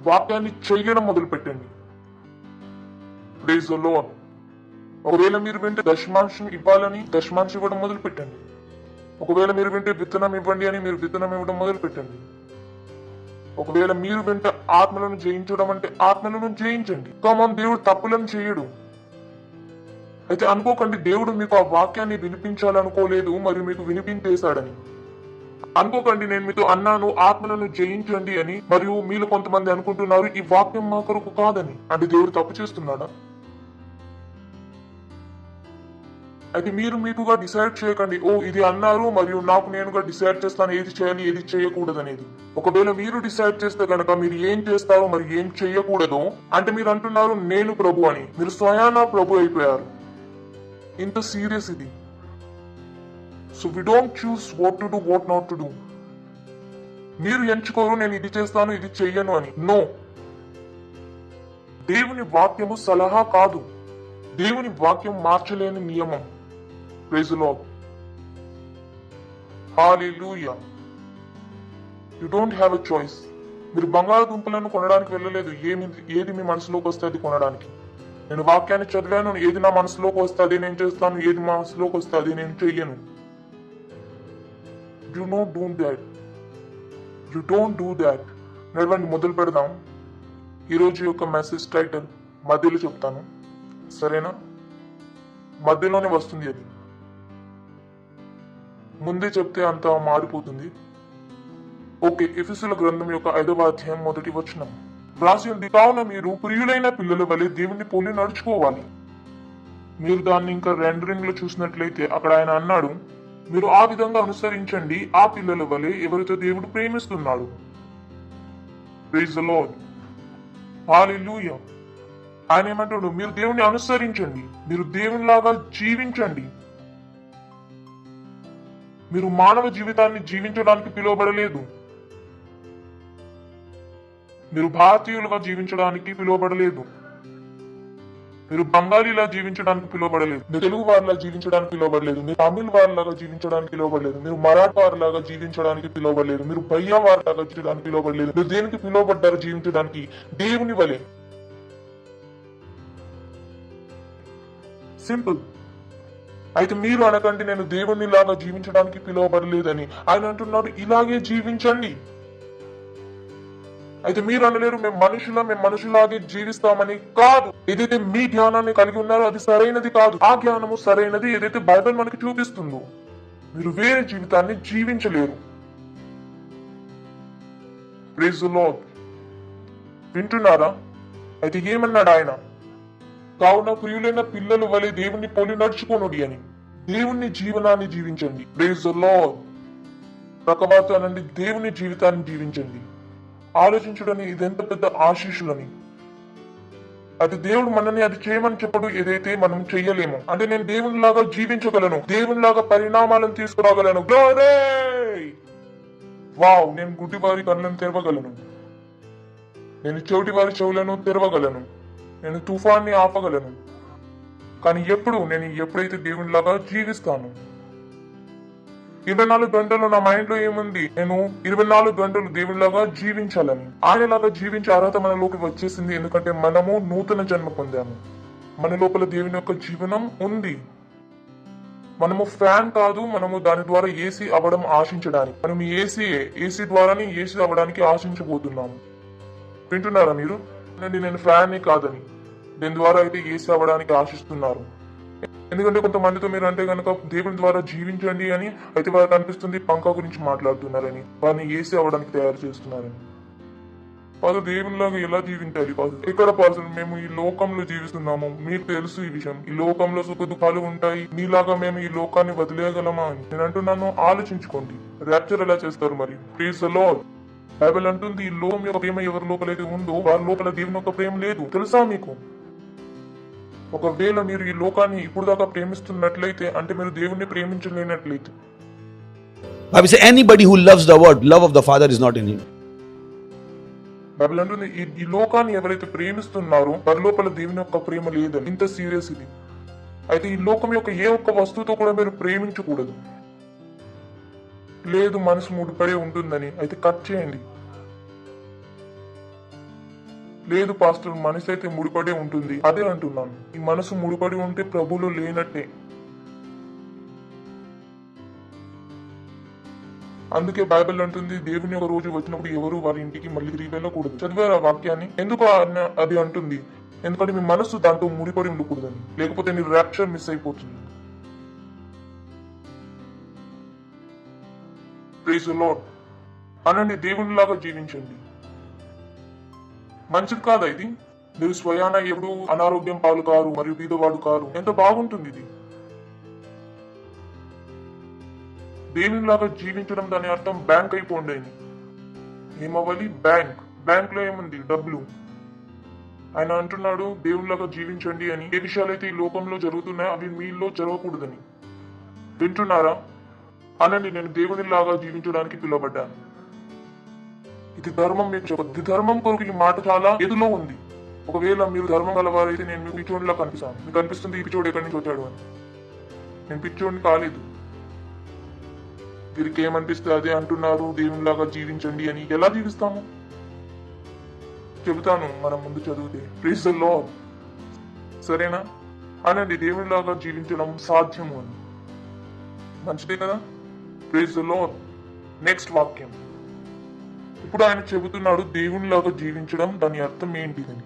వాక్యాన్ని చేయడం మొదలు పెట్టండి. Praise the Lord. ఒకవేళ మీరు వింటే దశమాంశం ఇవ్వాలని దశమాంశం ఇవ్వడం మొదలు పెట్టండి. ఒకవేళ మీరు వింటే విత్తనం ఇవ్వండి అని మీరు విత్తనం ఇవ్వడం మొదలు పెట్టండి. ఒకవేళ మీరు వింటే ఆత్మలను జయించడం అంటే ఆత్మలను జయించండి. కామన్, దేవుడు తప్పులను చేయడు. అయితే అనుకోకండి దేవుడు మీకు ఆ వాక్యాన్ని వినిపించాలనుకోలేదు మరియు మీకు వినిపించేశాడని. అనుకోకండి నేను మీతో అన్నాను ఆత్మలను జయించండి అని, మరియు మీలో కొంతమంది అనుకుంటున్నారు ఈ వాక్యం మా కొరకు కాదని. అంటే దేవుడు తప్పు చేస్తున్నాడా? అయితే మీరు మీకుగా డిసైడ్ చేయకండి, ఓ ఇది అన్నారు మరియు నాకు నేనుగా డిసైడ్ చేస్తాను ఏది చేయాలి ఏది చేయకూడదు అనేది. ఒకవేళ మీరు డిసైడ్ చేస్తే కనుక మీరు ఏం చేస్తారో మరి ఏం చేయకూడదు అంటే మీరు అంటున్నారు నేను ప్రభు అని. మీరు స్వయానా ప్రభు అయిపోయారు. ఇంత సీరియస్ ఇది. So we don't choose what to do what not to do. మీరు ఎంచుకోరు నేను ఇది చేస్తాను ఇది చెయ్యను అని. నో, దేవుని వాక్యము సలహా కాదు, దేవుని వాక్యం మార్చలేని నియమం. Praise the lord. Hallelujah. You don't have a choice. మీరు బంగాళదుంపలను కొనడానికి వెళ్ళలేదు, ఏది మీ మనసులోకి వస్తే అది కొనడానికి. నేను వాక్యాన్ని చదివాను, ఏది నా మనసులోకి వస్తే అది నేను చేస్తాను, ఏది మనసులోకి వస్తే అది నేను చెయ్యను. You don't do that. నడవండి, మొదలు పెడదాం. ఈరోజు యొక్క మెసేజ్ టైటిల్ మధ్యలో చెప్తాను, సరేనా? మధ్యలోనే వస్తుంది అది, ముందే చెప్తే అంత మారిపోతుంది. ఓకే, ఎఫెసీయుల గ్రంథం యొక్క 5వ అధ్యాయం 1వ వచనం రాసి ఉంది, కావున మీరు ప్రియులైన పిల్లల వలె దేవుని పోలి నడుచుకోవాలి. మీరు దాన్ని ఇంకా రెండరింగ్ లో చూసినట్లయితే అక్కడ ఆయన అన్నాడు, మీరు ఆ విధంగా అనుసరించండి ఆ పిల్లల వలె ఎవరితో దేవుడు ప్రేమిస్తున్నాడు. Praise the lord. హల్లెలూయా. ఆయన ఏమంటాడు, మీరు దేవుని అనుసరించండి, మీరు దేవునిలాగా జీవించండి. మీరు మానవ జీవితాన్ని జీవించడానికి పిలువబడలేదు. మీరు భారతీయులుగా జీవించడానికి పిలువబడలేదు. మీరు బంగాళీలా జీవించడానికి పిలువబడలేదు. మీరు తెలుగు వారిలా జీవించడానికి పిలువబడలేదు. మీరు తమిళ వారిలాగా జీవించడానికి పిలువబడలేదు. మీరు మరాఠా వారిలాగా జీవించడానికి పిలువబడలేదు. మీరు భయ్యా వారిలాగా జీవించడానికి పిలువబడలేదు. మీరు దేనికి పిలువబడ్డారు? జీవించడానికి దేవుని వలె. సింపుల్. అయితే మీరు అనకండి నేను దేవుని లాగా జీవించడానికి పిలువబడలేదని. ఆయన అంటున్నాడు ఇలాగే జీవించండి. అయితే మీరు అనలేరు మేము మనుషులాగే జీవిస్తామని. కాదు, ఏదైతే మీ జ్ఞానాన్ని కలిగి ఉన్నారో అది సరైనది కాదు. ఆ జ్ఞానము సరైనది ఏదైతే బైబిల్ మనకి చూపిస్తుందో. మీరు వేరే జీవితాన్ని జీవించలేరు. Praise the lord. వింటున్నారా? అయితే ఏమన్నాడు ఆయన? కావున ప్రియులైన పిల్లలు వలె దేవుణ్ణి పోలి నడుచుకోనుడి అని. దేవుని జీవనాన్ని జీవించండి. Praise the lord. ప్రకవాత అనండి, దేవుని జీవితాన్ని జీవించండి. ఆలోచించడని ఇదెంత పెద్ద ఆశీస్సులని. అది దేవుడు మనని అది చేయమని చెప్పడు ఏదైతే మనం చెయ్యలేము. అంటే నేను దేవునిలాగా జీవించగలను, దేవునిలాగా పరిణామాలను తీసుకురాగలను. గ్లోరీ! వావ్! నేను గుడ్డివారి కళ్ళను తెరవగలను, నేను చెవిటి వారి చెవులను తెరవగలను, నేను తుఫాన్ని ఆపగలను. కానీ ఎప్పుడైతే దేవునిలాగా జీవిస్తాను. 24 గంటలు నా మైండ్ లో ఏముంది? నేను 24 గంటలు దేవునిలాగా జీవించాలని. ఆయనలాగా జీవించే అర్హత మనలోకి వచ్చేసింది. ఎందుకంటే మనము నూతన జన్మ పొందాము. మన లోపల దేవుని యొక్క జీవనం ఉంది. మనము ఫ్యాన్ కాదు, మనము దాని ద్వారా ఏసీ అవ్వడం ఆశించడానికి. మనం ఏసీ ద్వారానే ఏసీ అవ్వడానికి ఆశించబోతున్నాము. వింటున్నారా మీరు? నేను ఫ్యాన్ కాదని, దీని ద్వారా అయితే ఏసీ అవ్వడానికి ఆశిస్తున్నారు. ఎందుకంటే కొంతమందితో మీరు అంటే కనుక దేవుని ద్వారా జీవించండి అని అయితే వారికి అనిపిస్తుంది పంకా గురించి మాట్లాడుతున్నారని, వారిని ఏసీ అవ్వడానికి తయారు చేస్తున్నారని. పాదు దేవునిలాగా ఎలా జీవించాలి? పాదు ఎక్కడ పాదు? మేము ఈ లోకంలో జీవిస్తున్నాము, మీకు తెలుసు ఈ విషయం. ఈ లోకంలో సుఖ దుఃఖాలు ఉంటాయి. మీలాగా మేము ఈ లోకాన్ని వదిలేయగలమా అని నేను అంటున్నాను. ఆలోచించుకోండి. ర్యాప్చర్ ఎలా చేస్తారు మరి? Praise the lord. బైబిల్ అంటుంది ఈ లోకం యొక్క ప్రేమ ఎవరి లోపలైతే ఉందో వారి లోపల దేవుని యొక్క ప్రేమ లేదు. తెలుసా మీకు? ఒకవేళ మీరు ఈ లోకాన్ని ఇప్పుడు దాకా ప్రేమిస్తున్నట్లయితే అంటే మీరు దేవుణ్ణి ప్రేమించలేనట్లయితే. Bible says anybody who loves the word, love of the Father is not in him. Bible అంటుంది ఈ లోకాన్ని ఎవరైతే ప్రేమిస్తున్నారో వారి లోపల దేవుని యొక్క ప్రేమ లేదని. ఇంత సీరియస్ ఇది. అయితే ఈ లోకం యొక్క ఏ ఒక్క వస్తువుతో కూడా మీరు ప్రేమించకూడదు. లేదు మనసు ముడిపడే ఉంటుందని అయితే కట్ చేయండి. లేదు పాస్టర్, మనసు అయితే ముడిపడే ఉంటుంది. అదే అంటున్నాను, ఈ మనసు ముడిపడి ఉంటే ప్రభువులో లేనట్టే. అందుకే బైబిల్ అంటుంది దేవుని ఒక రోజు వచ్చినప్పుడు ఎవరు వారి ఇంటికి మళ్ళీ తిరిగి వెళ్ళకూడదు. చదివారు ఆ వాక్యాన్ని? ఎందుకు అది అంటుంది? ఎందుకంటే మీ మనసు దాంతో ముడిపడి ఉండకూడదని, లేకపోతే నీ ర్యాప్చర్ మిస్ అయిపోతుంది. Praise the lord. అనండి దేవునిలాగా జీవించండి. మంచిది కాదా ఇది? మీరు స్వయాన ఎప్పుడు అనారోగ్యం పాలు కారు మరియు బీదవాడు కారు. ఎంత బాగుంటుంది ఇది. దేవునిలాగా జీవించడం దాని అర్థం బ్యాంక్ అయిపోండి అని. ఏమవ్వాలి? బ్యాంక్ లో ఏముంది? డబ్బులు. ఆయన అంటున్నాడు దేవునిలాగా జీవించండి అని. ఏ విషయాలైతే ఈ లోకంలో జరుగుతున్నాయో అవి మీలో జరగకూడదని. వింటున్నారా? అనండి నేను దేవునిలాగా జీవించడానికి పిలువబడ్డాను. ఇది ధర్మం మీకు చెప్పదు. ధర్మం కొరకు ఈ మాట చాలా ఎదులో ఉంది. ఒకవేళ మీరు ధర్మం గలవారైతే నేను మీకు పిచ్చోడిలా కనిపిస్తాను. మీకు అనిపిస్తుంది ఈ పిచ్చోడు ఎక్కడి నుంచి వచ్చాడు అని. నేను పిచ్చోడిని కాలేదు. వీరికి ఏమనిపిస్తే అదే అంటున్నారు దేవునిలాగా జీవించండి అని. ఎలా జీవిస్తాము చెబుతాను మనం ముందు చదివితే. Praise the Lord. సరేనా? అనండి దేవునిలాగా జీవించడం సాధ్యము అని. మంచిదే కదా? Praise the lord. నెక్స్ట్ వాక్యం. ఇప్పుడు ఆయన చెబుతున్నాడు దేవునిలాగా జీవించడం దాని అర్థం ఏంటిదని.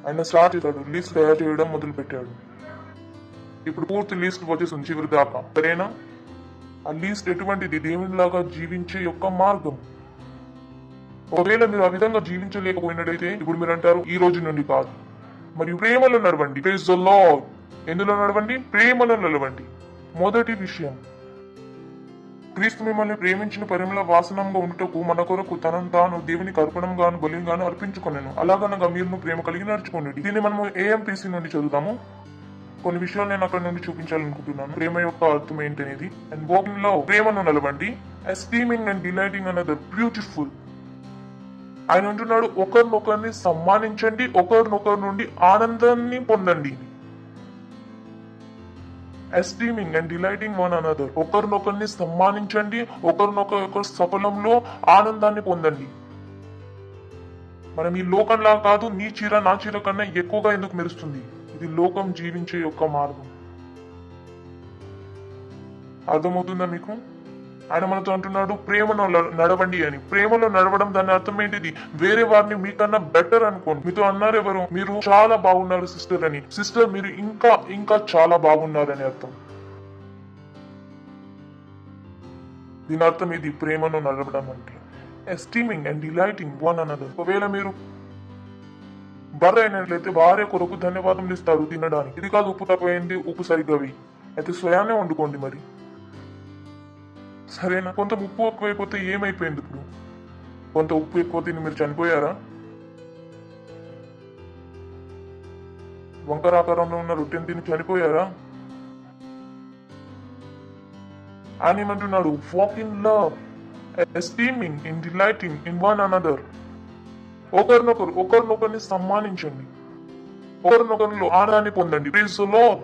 ఆయన స్టార్ట్ చేశాడు, లిస్ట్ తయారు చేయడం మొదలు పెట్టాడు. ఇప్పుడు పూర్తి లిస్ట్ వచ్చేసింది చివరి దాకా. సరేనా? ఆ లిస్ట్ ఎటువంటిది? దేవునిలాగా జీవించే యొక్క మార్గం. ఒకవేళ మీరు ఆ విధంగా జీవించలేకపోయినట్టయితే ఇప్పుడు మీరు అంటారు ఈ రోజు నుండి కాదు, మరియు ప్రేమలో నడవండి. Praise the Lord. ఎందులో నడవండి? ప్రేమలో నడవండి. మొదటి విషయం క్రీస్తు మిమ్మల్ని ప్రేమించిన పరిమళ వాసనంగా ఉంటకు మన కొరకు తనను తాను దేవునికి అర్పణంగాను బలిగాను అర్పించుకొనెను. అలాగనగా మీరు ప్రేమ కలిగి నడుచుకోండి. దీన్ని మనము ఏఎంపీసీ నుండి చదువుతాము. కొన్ని విషయాలు నేను అక్కడ నుండి చూపించాలనుకుంటున్నాను. ప్రేమ యొక్క అర్థం ఏంటనేది. అండ్ వాకింగ్ లో ప్రేమను నిలబండి. ఎస్టీమింగ్ అండ్ డిలైటింగ్ అనదర్ బ్యూటిఫుల్. ఆయన అంటున్నాడు, ఒకరినొకరిని సమ్మానించండి, ఒకరినొకరి నుండి ఆనందాన్ని పొందండి. ఎస్టీమింగ్ అండ్ డిలైటింగ్ వన్ అనదర్. ఒకరినొకరిని సమ్మానించండి, ఒకరినొకరి సఫలంలో ఆనందాన్ని పొందండి. మనం ఈ లోకంలా కాదు, నీ చీర నా చీర కన్నా ఎక్కువగా ఎందుకు మెరుస్తుంది. ఇది లోకం జీవించే యొక్క మార్గం. అర్థమవుతుందా మీకు? ఆయన మనతో అంటున్నాడు ప్రేమలో నడవండి అని. ప్రేమలో నడవడం దాని అర్థం ఏంటిది? వేరే వారిని మీకన్నా బెటర్ అనుకోండి. మీతో అన్నారు ఎవరు, మీరు చాలా బాగున్నారు సిస్టర్ అని. సిస్టర్ మీరు ఇంకా ఇంకా చాలా బాగున్నారని అర్థం. దీని అర్థం ఇది ప్రేమలో నడవడం అంటే. ఎస్టీమింగ్ అండ్ డిలైటింగ్ వన్ అనదర్. ఒకవేళ మీరు భార్య అయినట్లయితే భార్య కొరకు ధన్యవాదములు ఇస్తారు తినడానికి. ఇది కాదు ఉప్పు తక్కువైంది, ఉప్పు సరిగ్గా వేయి, అయితే స్వయాన్నే వండుకోండి మరి. సరేనా? కొంత ఉప్పు ఎక్కువైపోతే ఏమైపోయింది ఇప్పుడు? కొంత ఉప్పు ఎక్కువ తిని మీరు చనిపోయారా? వంకర ఆకారంలో ఉన్న రొట్టెని తిని చనిపోయారా? ఆయన ఏమంటున్నాడు, walk in love, esteeming in delighting in one another. ఒకరినొకరిని సమ్మానించండి, ఒకరినొకరిలో ఆనందాన్ని పొందండి. Praise the lord.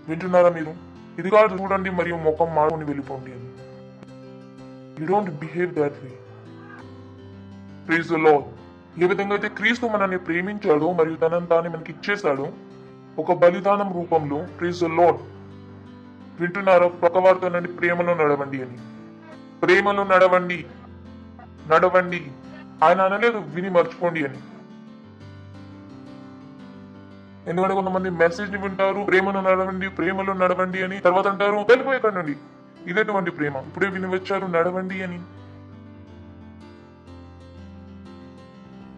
వింటున్నారా మీరు? ఇది కాదు చూడండి మరియు ముఖం మాడుకొని వెళ్ళిపోండి అని. You don't behave that way. Praise the lord. ఏ విధంగా అయితే క్రీస్తు మనల్ని ప్రేమించాడో మరియు తనని తాను మనకి ఇచ్చేశాడో ఒక బలిదానం రూపంలో. Praise the lord. వింటున్నారా? ప్రకవార్తనండి ప్రేమలో నడవండి అని. ప్రేమలో నడవండి, నడవండి. ఆయన అనలేదు విని మర్చిపోండి అని. ఎందుకంటే కొంతమంది మెసేజ్ ని వింటారు, ప్రేమలో నడవండి, ప్రేమలో నడవండి అని, తర్వాత అంటారు వెళ్ళిపోయేకండి. ఇదేటువంటి ప్రేమ? ఇప్పుడే విని వచ్చారు నడవండి అని.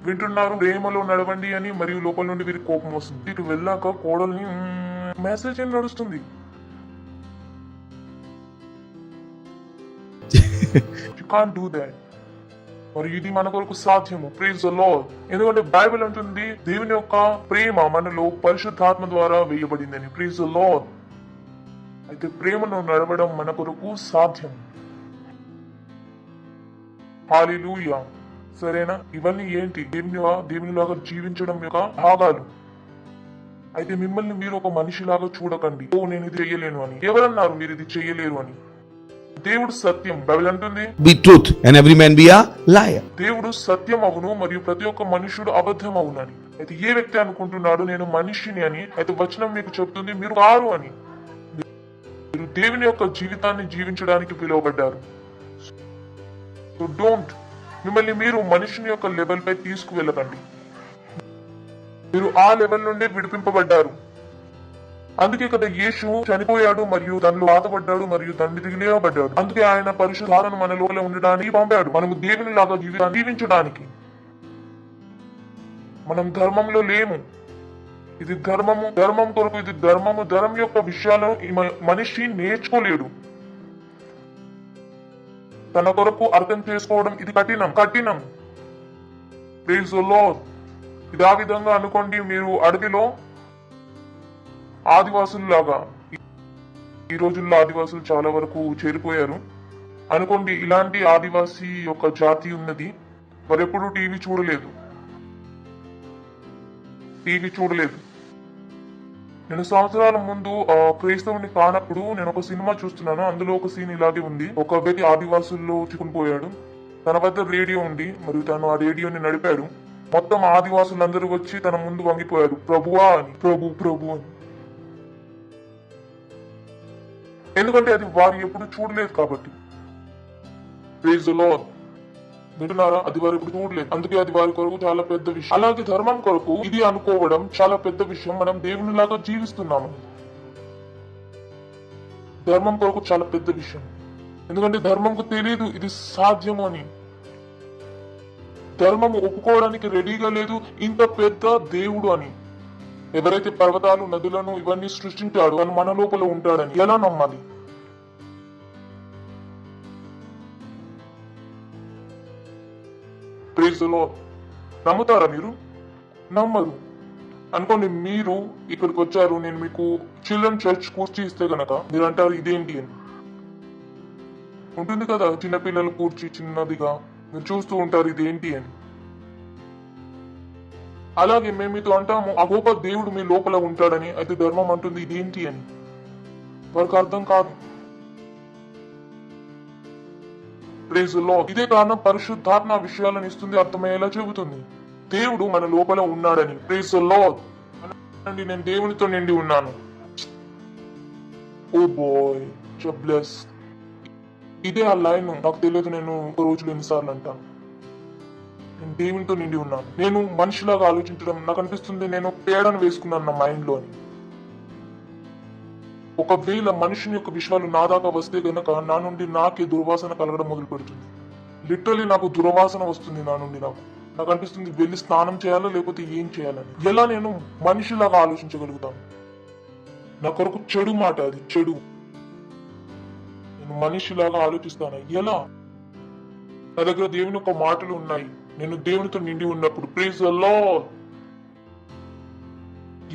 వింటున్నారు ప్రేమలో నడవండి అని, మరియు లోపల నుండి వీరికి కోపం వస్తుంది. ఇటు వెళ్ళాక కోడల్ని మెసేజ్ అని నడుస్తుంది. You can't do that. మరి ఇది మన కొరకు సాధ్యము. Praise the Lord. ఎందుకంటే బైబిల్ అంటుంది దేవుని యొక్క ప్రేమ మనలో పరిశుద్ధాత్మ ద్వారా వేయబడిందని. Praise the lord. అయితే ప్రేమను నడవడం మన కొరకు సాధ్యం. హల్లెలూయా. సరేనా? ఇవన్నీ ఏంటి? దేవునిలాగా జీవించడం యొక్క భాగాలు. అయితే మిమ్మల్ని మీరు ఒక మనిషిలాగా చూడకండి, ఓ నేను ఇది చెయ్యలేను అని. ఎవరన్నారు మీరు ఇది చెయ్యలేరు అని? దేవుడు సత్యం. బైబిల్ అంటుంది Be truth, and every man be a liar. దేవుడు సత్యం అవును మరియు ప్రతి ఒక్క మనుషుడు అబద్ధం అవునని. అయితే ఏ వ్యక్తి అనుకుంటున్నాడు నేను మనిషిని అని, అయితే వచనం మీకు చెప్తుంది మీరు కారు అని. మీరు దేవుని యొక్క జీవితాన్ని జీవించడానికి పిలువబడ్డారు. సో డోంట్, మిమ్మల్ని మీరు మనిషిని యొక్క లెవెల్ పై తీసుకువెళ్ళకండి. మీరు ఆ లెవెల్ నుండి విడిపింపబడ్డారు. అందుకే కదా యేసు చనిపోయాడు మరియు దానిలో బాధపడ్డాడు మరియు దాన్ని తిరిగిలేయబడ్డాడు. అందుకే ఆయన పరిశుద్ధాత్మను మన లోపల ఉండడానికి పంపాడు. మనము దేవుని లాగా జీవించడానికి. మనం ధర్మంలో లేము. ఇది ధర్మం కొరకు ఇది ధర్మము. ధర్మం యొక్క విషయాలను మనిషి నేర్చుకోలేడు. తన కొరకు అర్థం చేసుకోవడం ఇది కఠినం. Praise the lord. ఇది ఆ విధంగా అనుకోండి, మీరు అడవిలో ఆదివాసుల్లాగా. ఈ రోజుల్లో ఆదివాసులు చాలా వరకు చేరిపోయారు అనుకోండి. ఇలాంటి ఆదివాసీ యొక్క జాతి ఉన్నది. వారెప్పుడు టీవీ చూడలేదు. నేను సంవత్సరాల ముందు క్రైస్తవుని కానప్పుడు నేను ఒక సినిమా చూస్తున్నాను. అందులో ఒక సీన్ ఇలాగే ఉంది. ఒక వ్యక్తి ఆదివాసుల్లో చిక్కుకుపోయాడు. తన వద్ద రేడియో ఉంది మరియు తను ఆ రేడియోని నడిపాడు. మొత్తం ఆదివాసులందరూ వచ్చి తన ముందు వంగిపోయారు, ప్రభువా అని, ప్రభు అని. ఎందుకంటే అది వారు ఎప్పుడు చూడలేదు కాబట్టి. Praise the lord. వింటున్నారా? అది వారు ఎప్పుడు చూడలేదు, అందుకే అది వారి కొరకు చాలా పెద్ద విషయం. అలాగే ధర్మం కొరకు ఇది అనుకోవడం చాలా పెద్ద విషయం. మనం దేవుని లాగా జీవిస్తున్నాము. ధర్మం కొరకు చాలా పెద్ద విషయం. ఎందుకంటే ధర్మంకు తెలియదు ఇది సాధ్యము అని. ధర్మము ఒప్పుకోవడానికి రెడీగా లేదు ఇంత పెద్ద దేవుడు అని. ఎవరైతే పర్వతాలు నదులను ఇవన్నీ సృష్టించాడో తను మన లోపల ఉంటాడని ఎలా నమ్మాలి? Praise the lord. నమ్ముతారా మీరు? నమ్మరు. అనుకోండి మీరు ఇక్కడికి వచ్చారు, నేను మీకు చిల్డ్రన్ చర్చ్ కూర్చి ఇస్తే గనక మీరు అంటారు ఇదేంటి అని. ఉంటుంది కదా చిన్నపిల్లలు కూర్చి చిన్నదిగా, మీరు చూస్తూ ఉంటారు ఇదేంటి అని. అలాగే మేము మీతో అంటాము ఆ గొప్ప దేవుడు మీ లోపల ఉంటాడని, అయితే ధర్మం అంటుంది ఇదేంటి అని. వారికి అర్థం కాదు. Praise the lord. ఇదే కారణం పరిశుద్ధాత్మ విషయాలను ఇస్తుంది, అర్థమయ్యేలా చెబుతుంది. దేవుడు మన లోపల ఉన్నాడని. Praise the lord. అనండి, నేను దేవునితో నిండి ఉన్నాను. Oh boy bless. ఇదే ఆ లైన్. నాకు తెలియదు నేను ఒక రోజులో ఎన్నిసార్లు అంటాను. నేను దేవునితో నిండి ఉన్నాను. నేను మనిషిలాగా ఆలోచించడం నాకు అనిపిస్తుంది నేను పేడను వేసుకున్నాను నా మైండ్ లోని. ఒకవేళ మనిషిని యొక్క విషయాలు నా దాకా వస్తే గనక నా నుండి నాకే దుర్వాసన కలగడం మొదలు పెడుతుంది. లిటరలీ నాకు దుర్వాసన వస్తుంది నా నుండి. నాకు అనిపిస్తుంది వెళ్ళి స్నానం చేయాలా లేకపోతే ఏం చేయాలని. ఎలా నేను మనిషిలాగా ఆలోచించగలుగుతాను? నా కొరకు చెడు మాట, అది చెడు. నేను మనిషిలాగా ఆలోచిస్తాను ఎలా? నా దగ్గర దేవుని యొక్క మాటలు ఉన్నాయి. నేను దేవునితో నిండి ఉన్నప్పుడు ప్రైజ్ ది లార్డ్.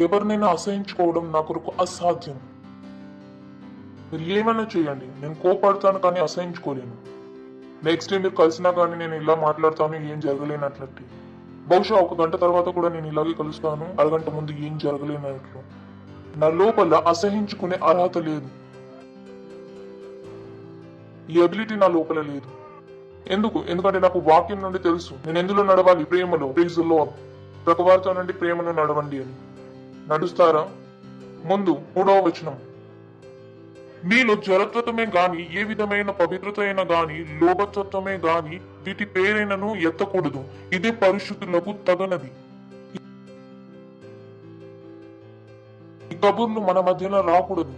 ఎవరినైనా అసహించుకోవడం నా కొరకు అసాధ్యం. మీరు ఏమైనా చేయండి, నేను కోపడతాను కానీ అసహించుకోలేను. నెక్స్ట్ డే మీరు కలిసినా కానీ నేను ఇలా మాట్లాడతాను, ఏం జరగలేనట్లయితే. బహుశా 1 గంట తర్వాత కూడా నేను ఇలాగే కలుస్తాను, అరగంట ముందు ఏం జరగలేనట్లు. నా లోపల అసహించుకునే అర్హత లేదు. ఈ అబిలిటీ నా లోపల లేదు. ఎందుకంటే నాకు వాక్యం నుండి తెలుసు నేను ఎందులో నడవాలి. ప్రేమలో. Praise the lord. ప్రకవారితో నుండి ప్రేమను నడవండి అని. నడుస్తారా? ముందు 3వ వచనం. మీలో జడత్వమే గాని ఏ విధమైన పవిత్రత అయినా గాని లోభత్వమే గాని వీటి పేరైనను ఎత్తకూడదు, ఇదే పరిశుద్ధులకు తగనది. ఈ కబుర్లు మన మధ్యన రాకూడదు.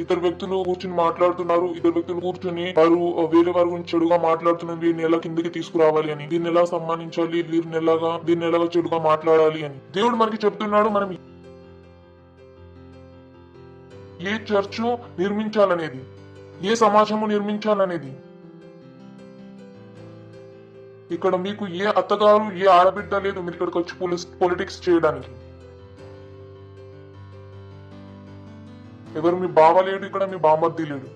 ఇద్దరు వ్యక్తులు కూర్చుని మాట్లాడుతున్నారు, ఇద్దరు వ్యక్తులు కూర్చుని వారు వేరే వారి గురించి చెడుగా మాట్లాడుతున్నారు. వీరిని ఎలా కిందకి తీసుకురావాలి అని, దీన్ని ఎలా సమ్మానించాలి, దీన్ని ఎలాగా చెడుగా మాట్లాడాలి అని దేవుడు మనకి చెప్తున్నాడు. మనం ఏ చర్చ్ నిర్మించాలనేది, ఏ సమాజము నిర్మించాలనేది. ఇక్కడ మీకు ఏ అత్తగారు ఏ ఆడబిడ్డ లేదు మీరు ఇక్కడికి వచ్చి పొలిటిక్స్ చేయడానికి. ఎవరు మీ బావ లేడు ఇక్కడ, మీ బామర్ది లేడు.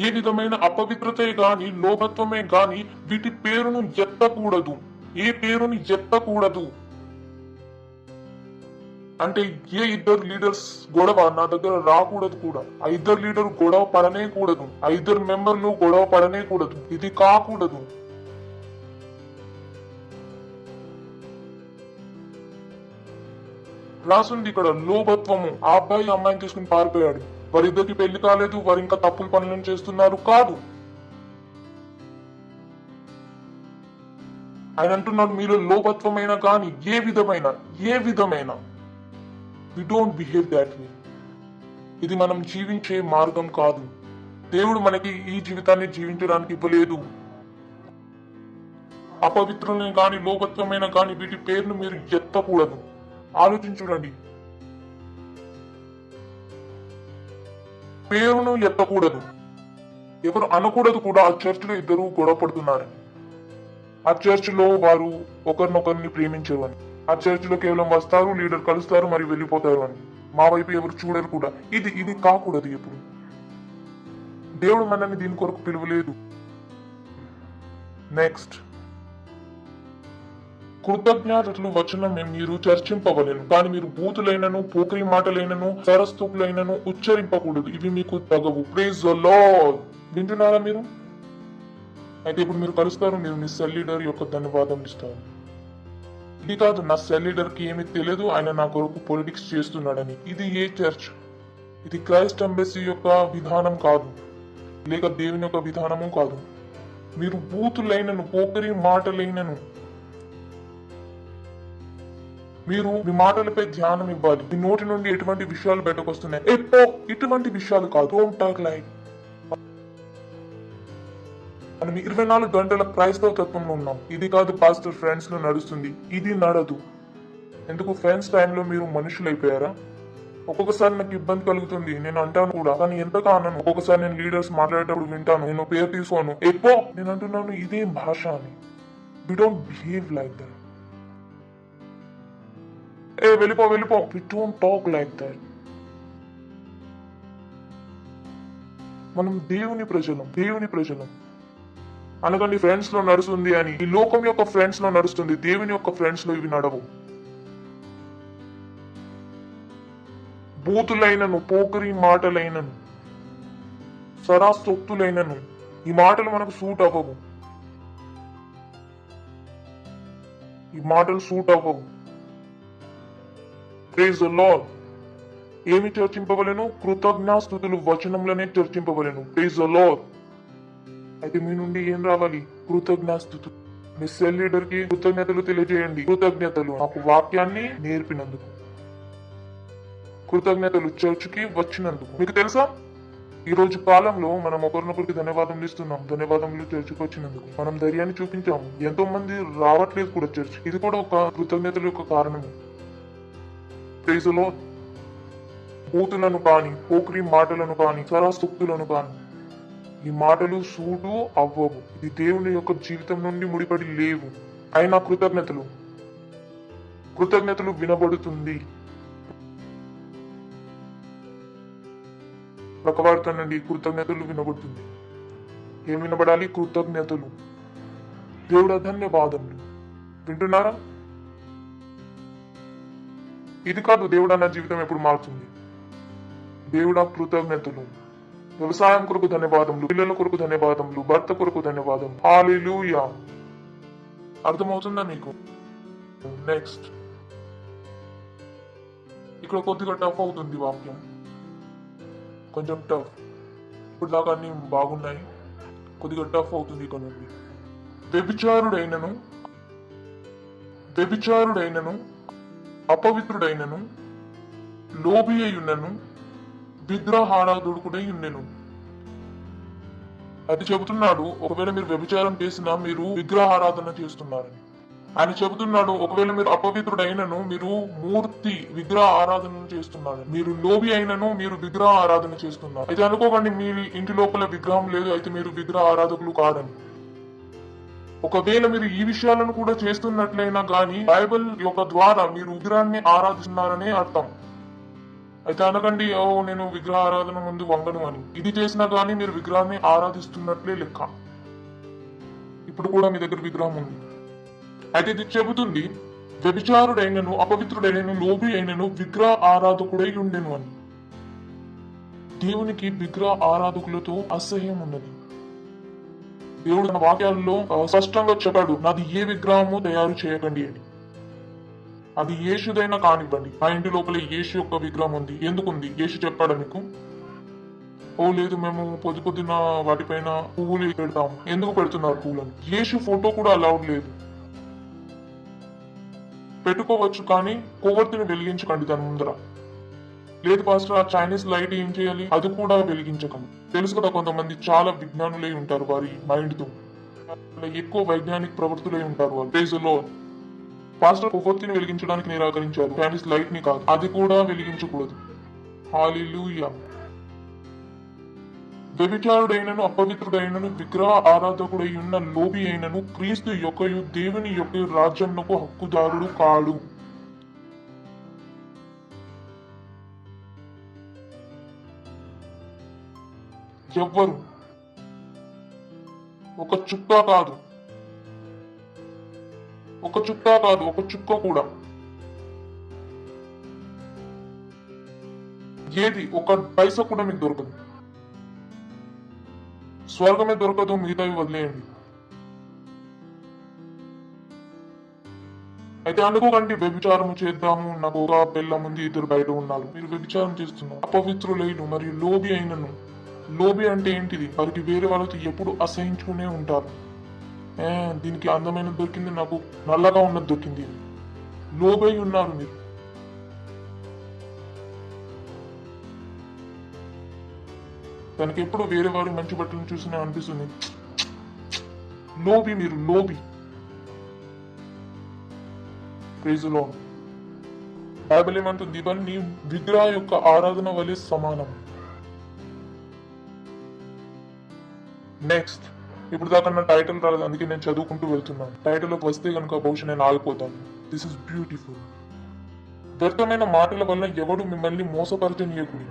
ఏ విధమైన అపవిత్రతే గాని లోభత్వమే గాని వీటి పేరును ఎత్తకూడదు. ఏ పేరుని ఎత్తకూడదు అంటే ఏ ఇద్దరు లీడర్స్ గొడవ నా దగ్గర రాకూడదు కూడా. ఆ ఇద్దరు లీడర్ గొడవ పడనే కూడదు. ఆ ఇద్దరు మెంబర్లు గొడవ పడనే కూడదు. ఇది కాకూడదు. రాసుంది ఇక్కడ లోభత్వము. ఆ అబ్బాయి అమ్మాయిని తీసుకుని పారిపోయాడు. వారిద్దరికి పెళ్లి కాలేదు, వారు ఇంకా తప్పులు పనులను చేస్తున్నారు కాదు. ఆయన అంటున్నాడు మీలో లోభత్వమైన కానీ ఏ విధమైన we don't behave that way. ఇది మనం జీవించే మార్గం కాదు. దేవుడు మనకి ఈ జీవితాన్ని జీవించడానికి ఇవ్వలేదు. అపవిత్రులైన కానీ లోభత్వమైన కానీ వీటి పేరును మీరు ఎత్తకూడదు. ఆలోచించుడండి. పేరును ఎత్తకూడదు. ఎవరు అనకూడదు కూడా. ఆ చర్చిలో ఇద్దరు గొడవ పడుతున్నారని, ఆ చర్చిలో వారు ఒకరినొకరిని ప్రేమించరు అని, ఆ చర్చిలో కేవలం వస్తారు, లీడర్ కలుస్తారు మరియు వెళ్ళిపోతారు అని, మా వైపు ఎవరు చూడరు కూడా. ఇది కాకూడదు. ఎప్పుడు దేవుడు మనల్ని దీని కొరకు పిలువలేదు. నెక్స్ట్, కృతజ్ఞతలు వచనం మీరు చర్చింపవలేను, కానీ మీరు బూతులైనను పోకిరి మాటలైనను సరస్తుకులైనను ఉచ్చరింపకూడదు, ఇవి మీకు తగవు. Praise the lord. వింటున్నారా మీరు? అయితే ఇప్పుడు మీరు కలుస్తారు, మీరు మీ సెల్ లీడర్ యొక్క ధన్యవాదం ఇస్తారు. ఇది కాదు, నా సెల్ లీడర్ కి ఏమీ తెలియదు, ఆయన నా కొరకు పొలిటిక్స్ చేస్తున్నాడని. ఇది ఏ చర్చ్? ఇది క్రైస్ట్ ఎంబసీ యొక్క విధానం కాదు, లేక దేవుని యొక్క విధానము కాదు. మీరు బూతులైనను పోకరి మాటలైనను మీరు మీ మాటలపై ధ్యానం ఇవ్వాలి. మీ నోటి నుండి ఎటువంటి విషయాలు బయటకు వస్తున్నాయి, ఇటువంటి విషయాలు కాదు. Don't talk like. మనం 24 గంటల క్రైస్తవ తత్వంలో ఉన్నాం. ఇది కాదు పాస్టర్ ఫ్రెండ్స్ లో నడుస్తుంది. ఇది నడదు. ఎందుకు? ఫ్రెండ్స్ టైంలో మీరు మనుషులు అయిపోయారా? ఒక్కొక్కసారి నాకు ఇబ్బంది కలుగుతుంది, నేను అంటాను కూడా, కానీ ఎంతగా అన్నాను. ఒక్కొక్కసారి నేను లీడర్స్ మాట్లాడేటప్పుడు వింటాను, నేను పేరు తీసుకోను. ఎక్కువ నేను అంటున్నాను ఇదేం భాష అని. We don't behave like that. వెళ్ళిపో we don't talk like that. మనం దేవుని ప్రజలం అనకండి ఫ్రెండ్స్ లో నడుస్తుంది అని. ఈ లోకం యొక్క ఫ్రెండ్స్ లో నడుస్తుంది, దేవుని యొక్క ఫ్రెండ్స్ లో ఇవి నడవు. బూతులైనను, పోకరి మాటలైనను, సరాసొత్తులైనను, ఈ మాటలు మనకు సూట్ అవ్వవు. Praise the lord. ఏమి చర్చింపవలెను? కృతజ్ఞాస్తుతులు వచనంలోనే చర్చింపవలెను. Praise the lord. అయితే మీ నుండి ఏం రావాలి? కృతజ్ఞాస్తుతులు. మీ సెల్ లీడర్ కి కృతజ్ఞతలు తెలియజేయండి. కృతజ్ఞతలు నాకు వాక్యాన్ని నేర్పినందుకు, కృతజ్ఞతలు చర్చికి వచ్చినందుకు. మీకు తెలుసా, ఈ రోజు కాలంలో మనం ఒకరినొకరికి ధన్యవాదములు ఇస్తున్నాం. ధన్యవాదములు చర్చికి వచ్చినందుకు. మనం ధైర్యాన్ని చూపించాము. ఎంతో మంది రావట్లేదు కూడా చర్చ్. ఇది కూడా ఒక కృతజ్ఞతల యొక్క కారణము. Praise the lord. బూతులను కానీ, పోకిరి మాటలను కానీ, సరాసక్తులను కానీ, ఈ మాటలు సూటు అవ్వవు. ఇది దేవుని యొక్క జీవితం నుండి ముడిపడి లేవు. అయినా కృతజ్ఞతలు వినబడుతుంది. ప్రకవాడుతానండి, కృతజ్ఞతలు వినబడుతుంది. ఏం వినబడాలి? కృతజ్ఞతలు. దేవుడా ధన్యవాదములు. వింటున్నారా? ఇది కాదు దేవుడా నా జీవితం ఎప్పుడు మారుతుంది. దేవుడా కృతజ్ఞతలు. వ్యవసాయం కొరకు ధన్యవాదములు, పిల్లల కొరకు ధన్యవాదములు, భర్త కొరకు ధన్యవాదములు. హల్లెలూయా. అర్థమవుతుందా మీకు? నెక్స్ట్, ఇక్కడ కొద్దిగా టఫ్ అవుతుంది వాక్యం, కొంచెం టఫ్. ఇప్పుడు దాకా అన్ని బాగున్నాయి, కొద్దిగా టఫ్ అవుతుంది ఇక్కడ నుండి. వ్యభిచారుడైనను అపవిత్రుడైనను లోబి అయ్యున్నను విగ్రహారాధుడుకుడై ఉన్నెను. అది చెబుతున్నాడు, ఒకవేళ మీరు వ్యభిచారం చేసినా మీరు విగ్రహారాధన చేస్తున్నారని. ఆయన చెబుతున్నాడు, ఒకవేళ మీరు అపవిత్రుడైనను మీరు మూర్తి విగ్రహ ఆరాధన చేస్తున్నారు. మీరు లోబి అయినను మీరు విగ్రహ ఆరాధన చేస్తున్నారు. అయితే అనుకోకండి మీ ఇంటి లోపల విగ్రహం లేదు, అయితే మీరు విగ్రహ ఆరాధకులు కాదని. ఒకవేళ మీరు ఈ విషయాలను కూడా చేస్తున్నట్లయినా గానీ బైబిల్ యొక్క ద్వారా మీరు విగ్రహాన్ని ఆరాధిస్తున్నారనే అర్థం. అయితే అనకండి, ఓ నేను విగ్రహ ఆరాధన ముందు వంగను అని. ఇది చేసినా గానీ మీరు విగ్రహాన్ని ఆరాధిస్తున్నట్లే లెక్క. ఇప్పుడు కూడా మీ దగ్గర విగ్రహం ఉంది. అయితే ఇది చెబుతుంది, వ్యభిచారుడైనను అపవిత్రుడైనను లోబి అయినను విగ్రహ ఆరాధకుడై ఉండెను అని. దేవునికి విగ్రహ ఆరాధకులతో అసహ్యం ఉన్నది. దేవుడు తన వాక్యాలలో స్పష్టంగా చెప్పాడు, నాది ఏ విగ్రహము తయారు చేయకండి అని. అది యేసుదైనా కానివ్వండి. మా ఇంటి లోపల యేసు యొక్క విగ్రహం ఉంది. ఎందుకుంది? యేసు చెప్పాడు మీకు? ఓ లేదు, మేము పొద్దున వాటిపైన పువ్వులు పెడతాము. ఎందుకు పెడుతున్నారు పువ్వులను? యేసు ఫోటో కూడా అలౌడ్ లేదు. పెట్టుకోవచ్చు, కానీ కొవ్వొత్తిని వెలిగించకండి దాని ముందర. లేదు పాస్టర్, ఆ చైనీస్ లైట్ ఏం చేయాలి? అది కూడా వెలిగించకండి. తెలుసు కదా, కొంతమంది చాలా విజ్ఞానులై ఉంటారు, వారి మైండ్ తో ఎక్కువ వైజ్ఞానిక ప్రవృత్తులై ఉంటారు వాళ్ళు. Praise the lord. పాస్టర్ కొవ్వొత్తిని వెలిగించడానికి నిరాకరించారు, చైనీస్ లైట్ ని కాదు. అది కూడా వెలిగించకూడదు. హల్లెలూయా. వ్యభిచారుడైనను అపవిత్రుడైనను విగ్రహ ఆరాధకుడై ఉన్న లోబి అయినను క్రీస్తు యొక్కయు దేవుని యొక్క రాజ్యమునకు హక్కుదారుడు కాడు. ఎవ్వరు ఒక చుక్క కాదు, ఒక చుక్క కూడా. ఏది ఒక పైసా కూడా మీకు దొరకదు. స్వర్గమే దొరకదు, మిగతావి వదిలేయండి. అయితే అనుకోకండి వ్యభిచారం చేద్దాము, నాకు ఒక పిల్ల ముందు ఇద్దరు బయట ఉన్నారు, మీరు వ్యభిచారం చేస్తున్నారు. అపవిత్రులైన మరియు లోబి అయినను. లోబి అంటే ఏంటిది? వారికి వేరే వాళ్ళతో ఎప్పుడు అసహించుకునే ఉంటారు. దీనికి అందమైన దొరికింది, నాకు నల్లగా ఉన్నది దొరికింది. లోబై ఉన్నారు మీరు. తనకి ఎప్పుడు వేరే వారి మంచి బట్టలను చూసినా అనిపిస్తుంది, లోబి మీరు, లోబి. Praise the lord. బైబిల్ ఏమంటుంది? ఇవన్నీ విగ్రహ యొక్క ఆరాధన వలె సమానం. నెక్స్ట్, ఇప్పుడు దాకా నా టైటిల్ రాలేదు, అందుకే నేను చదువుకుంటూ వెళ్తున్నాను. టైటిల్లోకి వస్తే కనుక బహుశా నేను ఆగిపోతాను. This is beautiful. వ్యర్థమైన మాటల వల్ల ఎవడు మిమ్మల్ని మోసపరచనీయకుడి.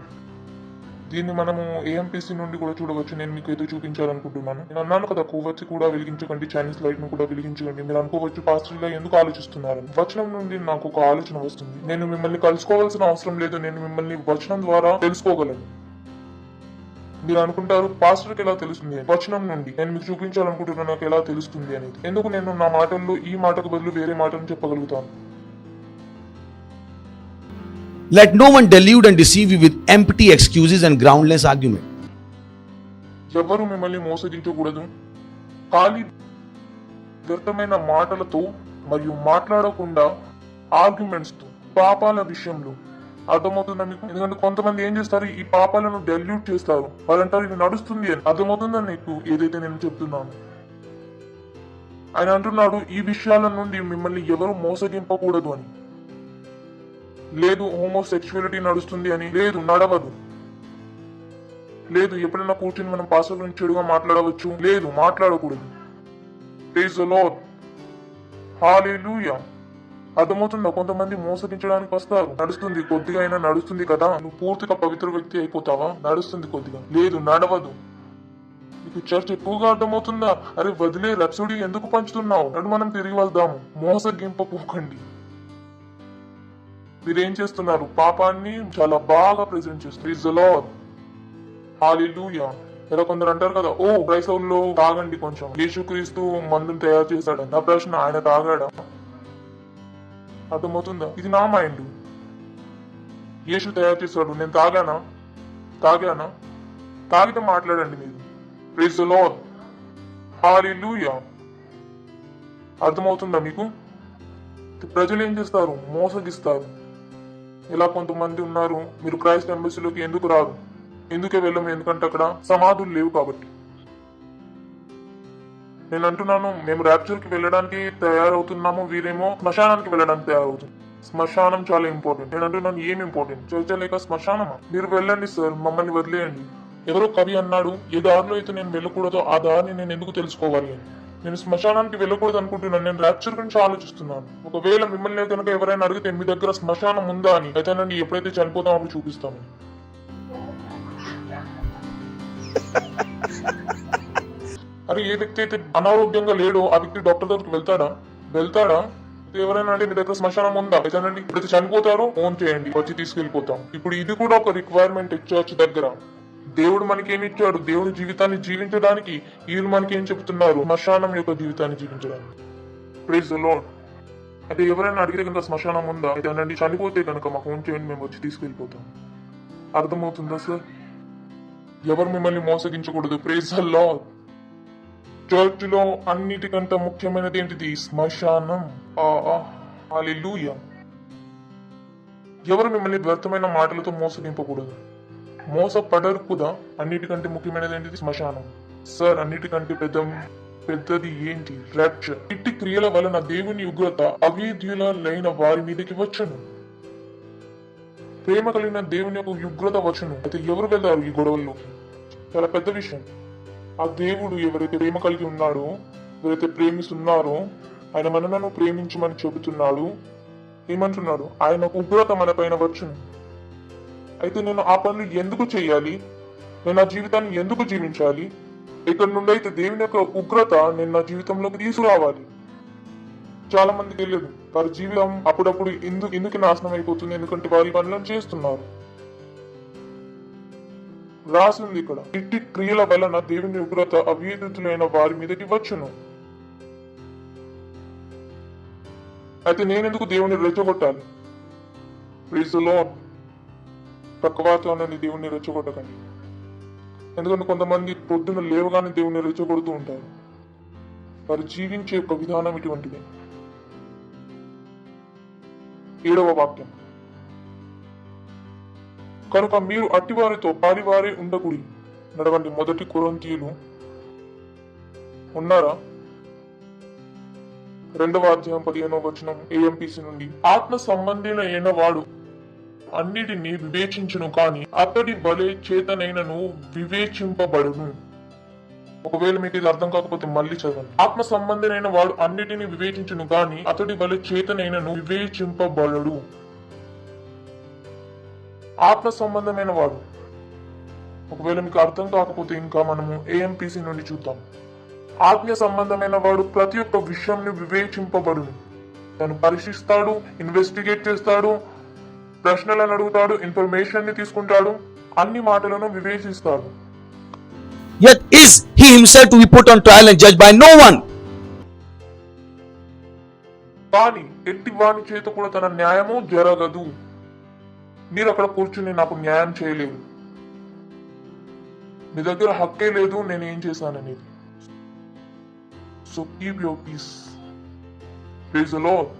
దీన్ని మనము ఏఎంపీసీ నుండి కూడా చూడవచ్చు. నేను మీకు ఏదో చూపించాలనుకుంటున్నాను. నేను అన్నాను కదా, కొవ్వొత్తి కూడా వెలిగించకండి, చైనీస్ లైట్ ను కూడా వెలిగించకండి. మీరు అనుకోవచ్చు, పాస్టర్గా ఎందుకు ఆలోచిస్తున్నారు? వచనం నుండి నాకు ఒక ఆలోచన వస్తుంది. నేను మిమ్మల్ని కలుసుకోవాల్సిన అవసరం లేదు, నేను మిమ్మల్ని వచనం ద్వారా తెలుసుకోగలను. మీరు అనుకుంటారు, పాస్టర్కి ఎలా తెలుస్తుంది? వచనం నుండి నేను మీకు చూపించాలనుకుంటున్నాను నాకు ఎలా తెలుస్తుంది అనేది. ఎందుకు నేను నా మాటల్లో ఈ మాటకు బదులు వేరే మాటను చెప్పగలుగుతాను. Let no one delude and deceive you with empty excuses and groundless argument. ఎవరు మిమ్మల్ని మోసగించకూడదు. ఖాళీ వ్యర్థమైన మాటలతో మరియు మాట్లాడకుండా ఆర్గ్యుమెంట్స్ తో, పాపాల విషయంలో. అర్థమవుతుందా మీకు? ఎందుకంటే కొంతమంది ఏం చేస్తారు, ఈ పాపాలను డెల్యూట్ చేస్తారు. వాళ్ళంటారు ఇది నడుస్తుంది అని. అర్థమవుతుందా నీకు ఏదైతే నేను చెప్తున్నాను? ఆయన అంటున్నాడు, ఈ విషయాల నుండి మిమ్మల్ని ఎవరు మోసగింపకూడదు అని. లేదు హోమోసెక్చువాలిటీ నడుస్తుంది అని, లేదు నడవదు. లేదు ఎప్పుడైనా కూర్చొని మనం పాస్టర్ గురించి చెడుగా మాట్లాడవచ్చు, లేదు మాట్లాడకూడదు. ప్రైజ్ ది లార్డ్, హల్లెలూయా. అర్థమవుతుందా? కొంతమంది మోసగించడానికి వస్తారు. నడుస్తుంది కొద్దిగా అయినా నడుస్తుంది కదా, నువ్వు పూర్తిగా పవిత్ర వ్యక్తి అయిపోతావా? నడుస్తుంది కొద్దిగా, లేదు నడవదు. మీకు చర్చ్ ఎక్కువగా అర్థమవుతుందా? అరే వదిలే, రప్సుడి ఎందుకు పంచుతున్నావు? నడు మనం తిరిగి వెళ్దాము. మోసగింపపోకండి. మీరేం చేస్తున్నారు? పాపాన్ని చాలా బాగా ప్రెజెంట్ చేస్తారు. ప్రైజ్ ది లార్డ్, హల్లెలూయా. ఇలా కొందరు అంటారు కదా, ఓ క్రైస్తవుల్లో తాగండి కొంచెం, యేసుక్రీస్తు మందుని తయారు చేశాడు. నా ప్రశ్న, ఆయన తాగాడా? అర్థమవుతుందా? ఇది నా మైండ్. యేసు తయారు చేశాడు, నేను తాగానా? తాగితే మాట్లాడండి మీరు. ప్రైజ్ ది లార్డ్, హల్లెలూయా. అర్థమవుతుందా మీకు? ప్రజలు ఏం చేస్తారు? మోసగిస్తారు. ఇలా కొంతమంది ఉన్నారు, మీరు క్రైస్ట్ ఎంబసీలోకి ఎందుకు రారు? ఎందుకే వెళ్ళము? ఎందుకంటే అక్కడ సమాధులు లేవు కాబట్టి. నేను అంటున్నాను, మేము ర్యాప్చర్కి వెళ్ళడానికి తయారవుతున్నాము, వీరేమో శ్మశానానికి వెళ్ళడానికి తయారవుతుంది. శ్మశానం చాలా ఇంపార్టెంట్. నేను అంటున్నాను, ఏం ఇంపార్టెంట్? చర్చ లేక శ్మశానమా? మీరు వెళ్ళండి సార్, మమ్మల్ని వదిలేయండి. ఎవరో కవి అన్నాడు, ఏ దారిలో అయితే నేను వెళ్ళకూడదో ఆ దారిని నేను ఎందుకు తెలుసుకోవాలి అని. నేను శ్మశానానికి వెళ్ళకూడదు అనుకుంటున్నాను, నేను ర్యాప్చర్ గురించి ఆలోచిస్తున్నాను. ఒకవేళ మిమ్మల్ని కనుక ఎవరైనా అడిగితే మీ దగ్గర శ్మశానం ఉందా అని, అయితే నన్ను ఎప్పుడైతే చనిపోతామో అప్పుడు చూపిస్తాను. అరే ఏ వ్యక్తి అయితే అనారోగ్యంగా లేడో ఆ వ్యక్తి డాక్టర్ దగ్గరికి వెళ్తాడా? ఎవరైనా అంటే మీ దగ్గర శ్మశానం ఉందా? అయితేనండి ఎప్పుడైతే చనిపోతారో ఫోన్ చేయండి, వచ్చి తీసుకెళ్లిపోతాం. ఇప్పుడు ఇది కూడా ఒక రిక్వైర్మెంట్ చర్చ్ దగ్గర. దేవుడు మనకేమి ఇచ్చాడు? దేవుడి జీవితాన్ని జీవించడానికి. వీళ్ళు మనకేం చెబుతున్నారు? శ్మశానం యొక్క జీవితాన్ని జీవించడానికి. Praise the lord. అయితే ఎవరైనా అడిగితే కనుక శ్మశానం ఉందా? అయితే అనండి, చనిపోతే కనుక మాకు ఫోన్ చేయండి, మేము వచ్చి తీసుకెళ్లిపోతాం. అర్థమవుతుందా సార్? ఎవరు మిమ్మల్ని మోసగించకూడదు. Praise the lord. చర్చ్ లో అన్నిటికంటే ముఖ్యమైనది ఏంటిది? శ్మశానం. హల్లెలూయా. ఎవరు మిమ్మల్ని వ్యర్థమైన మాటలతో మోసగింపకూడదు. మోసపడరు కూడా. అన్నిటికంటే ముఖ్యమైనది ఏంటిది? శ్మశానం. సార్ అన్నిటికంటే పెద్దది ఏంటి? ర్యాప్చర్. ఇట్టి క్రియల వలన దేవుని ఉగ్రత అవేద్యులైన వారి మీదకి వచ్చును. ప్రేమ కలిగిన దేవుని యొక్క ఉగ్రత వచ్చును. అయితే ఎవరు వెళ్తారు ఈ గొడవల్లోకి? చాలా పెద్ద విషయం. ఆ దేవుడు ఎవరైతే ప్రేమ కలిగి ఉన్నాడో, ఎవరైతే ప్రేమిస్తున్నారో, ఆయన మనలను ప్రేమించమని చెబుతున్నాడు. ఏమంటున్నాడు? ఆయన ఉగ్రత మన పైన వచ్చును. అయితే నేను ఆ పనులు ఎందుకు చేయాలి? నేను నా జీవితాన్ని ఎందుకు జీవించాలి? ఇక్కడ నుండి అయితే దేవుని యొక్క ఉగ్రత నేను నా జీవితంలోకి తీసుకురావాలి. చాలా మందికి తెలియదు, వారి జీవితం అప్పుడప్పుడు ఎందుకు నాశనం అయిపోతుంది? ఎందుకంటే వారి పనులను చేస్తున్నారు. రాసింది ఇక్కడ, ఇట్టి క్రియల వలన దేవుని ఉగ్రత అవిధులైన వారి మీదకి వచ్చును. అయితే నేనెందుకు దేవుని రెచ్చగొట్టాలి? Praise the lord. పక్కవాతోనని దేవుణ్ణి రెచ్చగొట్టకండి. ఎందుకంటే కొంతమంది పొద్దున లేవగానే దేవుణ్ణి రెచ్చగొడుతూ ఉంటారు. వారు జీవించే యొక్క విధానం ఇటువంటిది. 7వ వాక్యం, కనుక మీరు అట్టివారితో పారివారే ఉండకుడి. నడవండి. 1 కొరింథీయులు ఉన్నారా? 2వ అధ్యాయం 15వ వచనం AMPC నుండి. ఆత్మ సంబంధులైన వాడు అన్నిటినీ వివేచించును, కాని అతడి బలే చేతనైనను వివేచింపబడును. ఒకవేళ మీకు ఇది అర్థం కాకపోతే మళ్ళీ చదవండి. ఆత్మ సంబంధులైన వాడు అన్నిటిని వివేచించును, గాని అతడి బలే చేతనైనను వివేచింపబడడు. ఆత్మ సంబంధమైన వాడు. ఒకవేళ మీకు అర్థం కాకపోతే ఇంకా మనము AMPC నుండి చూద్దాం. ఆత్మీయ సంబంధమైన వాడు ప్రతి ఒక్క విషయంని వివేచింపబడును. తను పరిశీలిస్తాడు, ఇన్వెస్టిగేట్ చేస్తాడు, ప్రశ్నలను అడుగుతాడు, ఇన్ఫర్మేషన్ ని తీసుకుంటాడు, అన్ని మాటలను వివేచిస్తాడు. Yet is he himself to be put on trial and judged by no one. కానీ ఎట్టి వాని చేత కూడా తన న్యాయము జరగదు. మీరు అక్కడ కూర్చుని నాకు న్యాయం చేయలేరు, మీ దగ్గర హక్కే లేదు నేను ఏం చేశాననేది. So keep your peace. Praise the lord.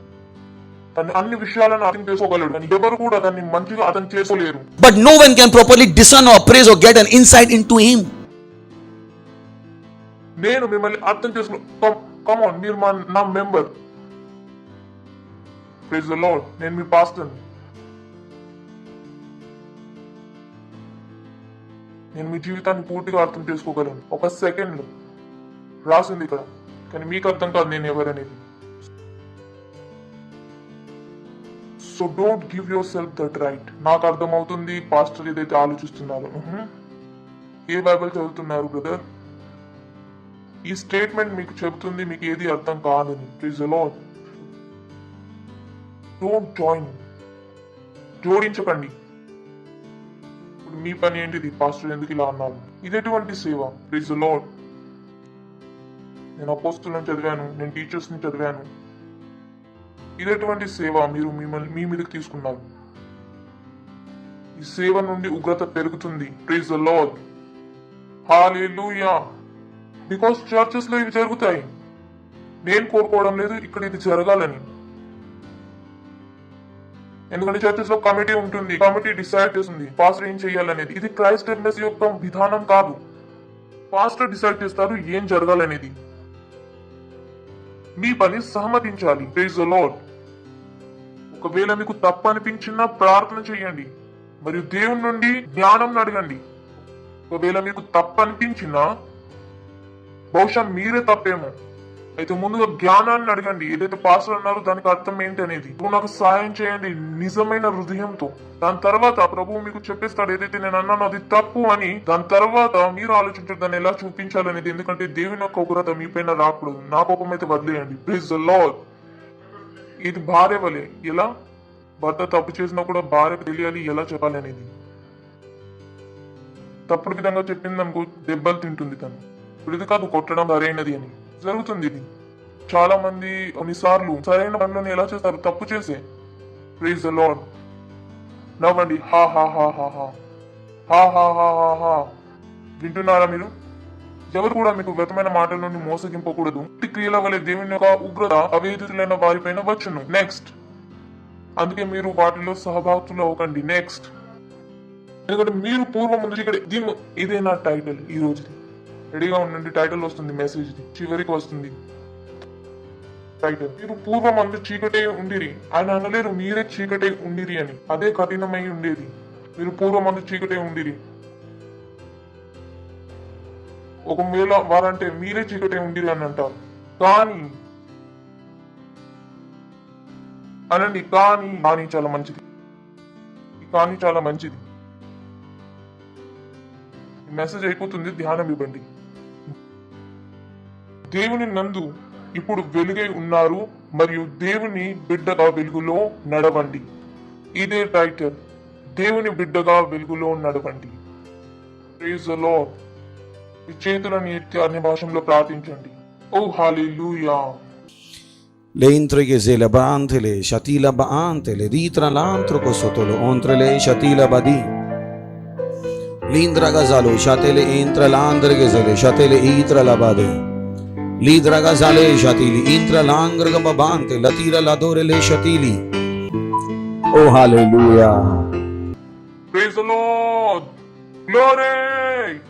తను అన్ని విషయాలను అర్థం చేసుకోగలడు, కానీ ఎవరు కూడా దాన్ని మంచిగా అర్థం చేసుకోలేరు. But no one can properly discern or appraise or get an insight into him. నేను మిమ్మల్ని అర్థం చేసుకున్నా. కమాన్, మీరు నా మెంబర్. Praise the lord. నేను మీ పాస్టర్. నేను మీ జీవితాన్ని పూర్తిగా అర్థం చేసుకోగలను. ఒక సెకండ్ రాసింది ఇక్కడ, కానీ మీకు అర్థం కాదు నేను ఎవరనేది. So don't give yourself that right. నాకు అర్థమవుతుంది పాస్టర్ ఏదైతే ఆలోచిస్తున్నారు. ఏ బైబిల్ చదువుతున్నారు బ్రదర్? ఈ స్టేట్మెంట్ మీకు చెబుతుంది మీకు ఏది అర్థం కాదని. Praise the lord. Don't join. జోడించకండి. ఇప్పుడు మీ పని ఏంటిది? పాస్టర్ ఎందుకు ఇలా అన్నారు? ఇదేటువంటి సేవ? Please the lord. నేను అపోస్తులను చదివాను, నేను టీచర్స్ ని చదివాను. ఇదేటువంటి సేవ మీరు మీ మీదకి తీసుకున్నారు. ఈ సేవ నుండి ఉగ్రత పెరుగుతుంది. Praise the lord. Hallelujah. Because churches లో ఇవి జరుగుతాయి. నేను కోరుకోవడం లేదు ఇక్కడ ఇది జరగాలని. ఎందుకంటే చర్చెస్ లో కమిటీ ఉంటుంది, కమిటీ డిసైడ్ చేస్తుంది పాస్టర్ ఏం చేయాలనేది. ఇది క్రైస్ట్ ఎంబసీ యొక్క విధానం కాదు. పాస్టర్ డిసైడ్ చేస్తారు ఏం జరగాలనేది. మీ పని సహమతించాలి. Praise the Lord. ఒకవేళ మీకు తప్పు అనిపించినా ప్రార్థన చేయండి మరియు దేవుని నుండి జ్ఞానం అడగండి. ఒకవేళ మీకు తప్పు అనిపించినా బహుశా మీరే తప్పేమో, అయితే ముందుగా జ్ఞానాన్ని అడగండి. ఏదైతే పాస్టర్ అన్నారో దానికి అర్థం ఏంటి అనేది. నువ్వు నాకు సాయం చేయండి నిజమైన హృదయంతో. దాని తర్వాత ప్రభువు మీకు చెప్పేస్తాడు ఏదైతే నేను అన్నానో అది తప్పు అని. దాని తర్వాత మీరు ఆలోచించారు దాన్ని ఎలా చూపించాలనేది. ఎందుకంటే దేవుని యొక్క ఉగ్రత మీ పైన రాకూడదు. నా కోపం అయితే వదిలేయండి. Praise the lord. ఇది భార్య వలె. ఎలా భర్త తప్పు చేసినా కూడా భార్యకు తెలియాలి ఎలా చెప్పాలి అనేది. తప్పుడు విధంగా చెప్పింది అనుకో దెబ్బలు తింటుంది తను. ఇప్పుడు ఇది కాదు కొట్టడం సరైనది అని. జరుగుతుంది ఇది. చాలా మంది కొన్నిసార్లు సరైన పనులను ఎలా చేస్తారు? తప్పు చేసే. Praise the lord. నవ్వండి. హా హా హా హా హా హా హా హా హా హా. వింటున్నారా మీరు? ఎవరు కూడా మీకు వ్యర్థమైన మాటల నుండి మోసగింపకూడదు. క్రియల వల్ల దేవుని యొక్క ఉగ్రత అవేదితులైన వారిపైన వచ్చును. నెక్స్ట్. అందుకే మీరు వాటిలో సహభాగులు అవ్వకండి. నెక్స్ట్. ఎందుకంటే మీరు పూర్వం ముందు ఇక్కడ ఇదే నా టైటిల్ ఈ రోజుది. రెడీగా ఉండండి. టైటిల్ వస్తుంది, మెసేజ్ చివరికి వస్తుంది టైటిల్. మీరు పూర్వం అందు చీకటే ఉండిరి. ఆయన అనలేరు మీరే చీకటే ఉండిరి అని. అదే కఠినమై ఉండేది. మీరు పూర్వం అందు చీకటే ఉండిరి. ఒకవేళ వారంటే మీరే చీకటే ఉండిరి అని అంటారు. కానీ అనండి కానీ చాలా మంచిది. కానీ చాలా మంచిది. మెసేజ్ అయిపోతుంది, ధ్యానం ఇవ్వండి. దేవుని నందు ఇప్పుడు వెలుగై ఉన్నారు మరియు దేవుని బిడ్డగా వెలుగులో నడవండి. ఇదే టైటిల్. దేవుని బిడ్డగా వెలుగులో నడవండి. Praise the lord. ఈ చేతులను ఎత్తి అన్ని భాషల్లో ప్రార్థించండి. ఓ హల్లెలూయా. Le intrighe se le bantele, shatila baantele, ritra l'antro cosotolo, ontre le shatila badi. Lindra gazalo, shatele intra l'andre gazele, shatele itra la bade. Lidra gazale, shatili, intra l'angre gababante, latira l'adore le shatili. Oh hallelujah. Praise the Lord. Glory.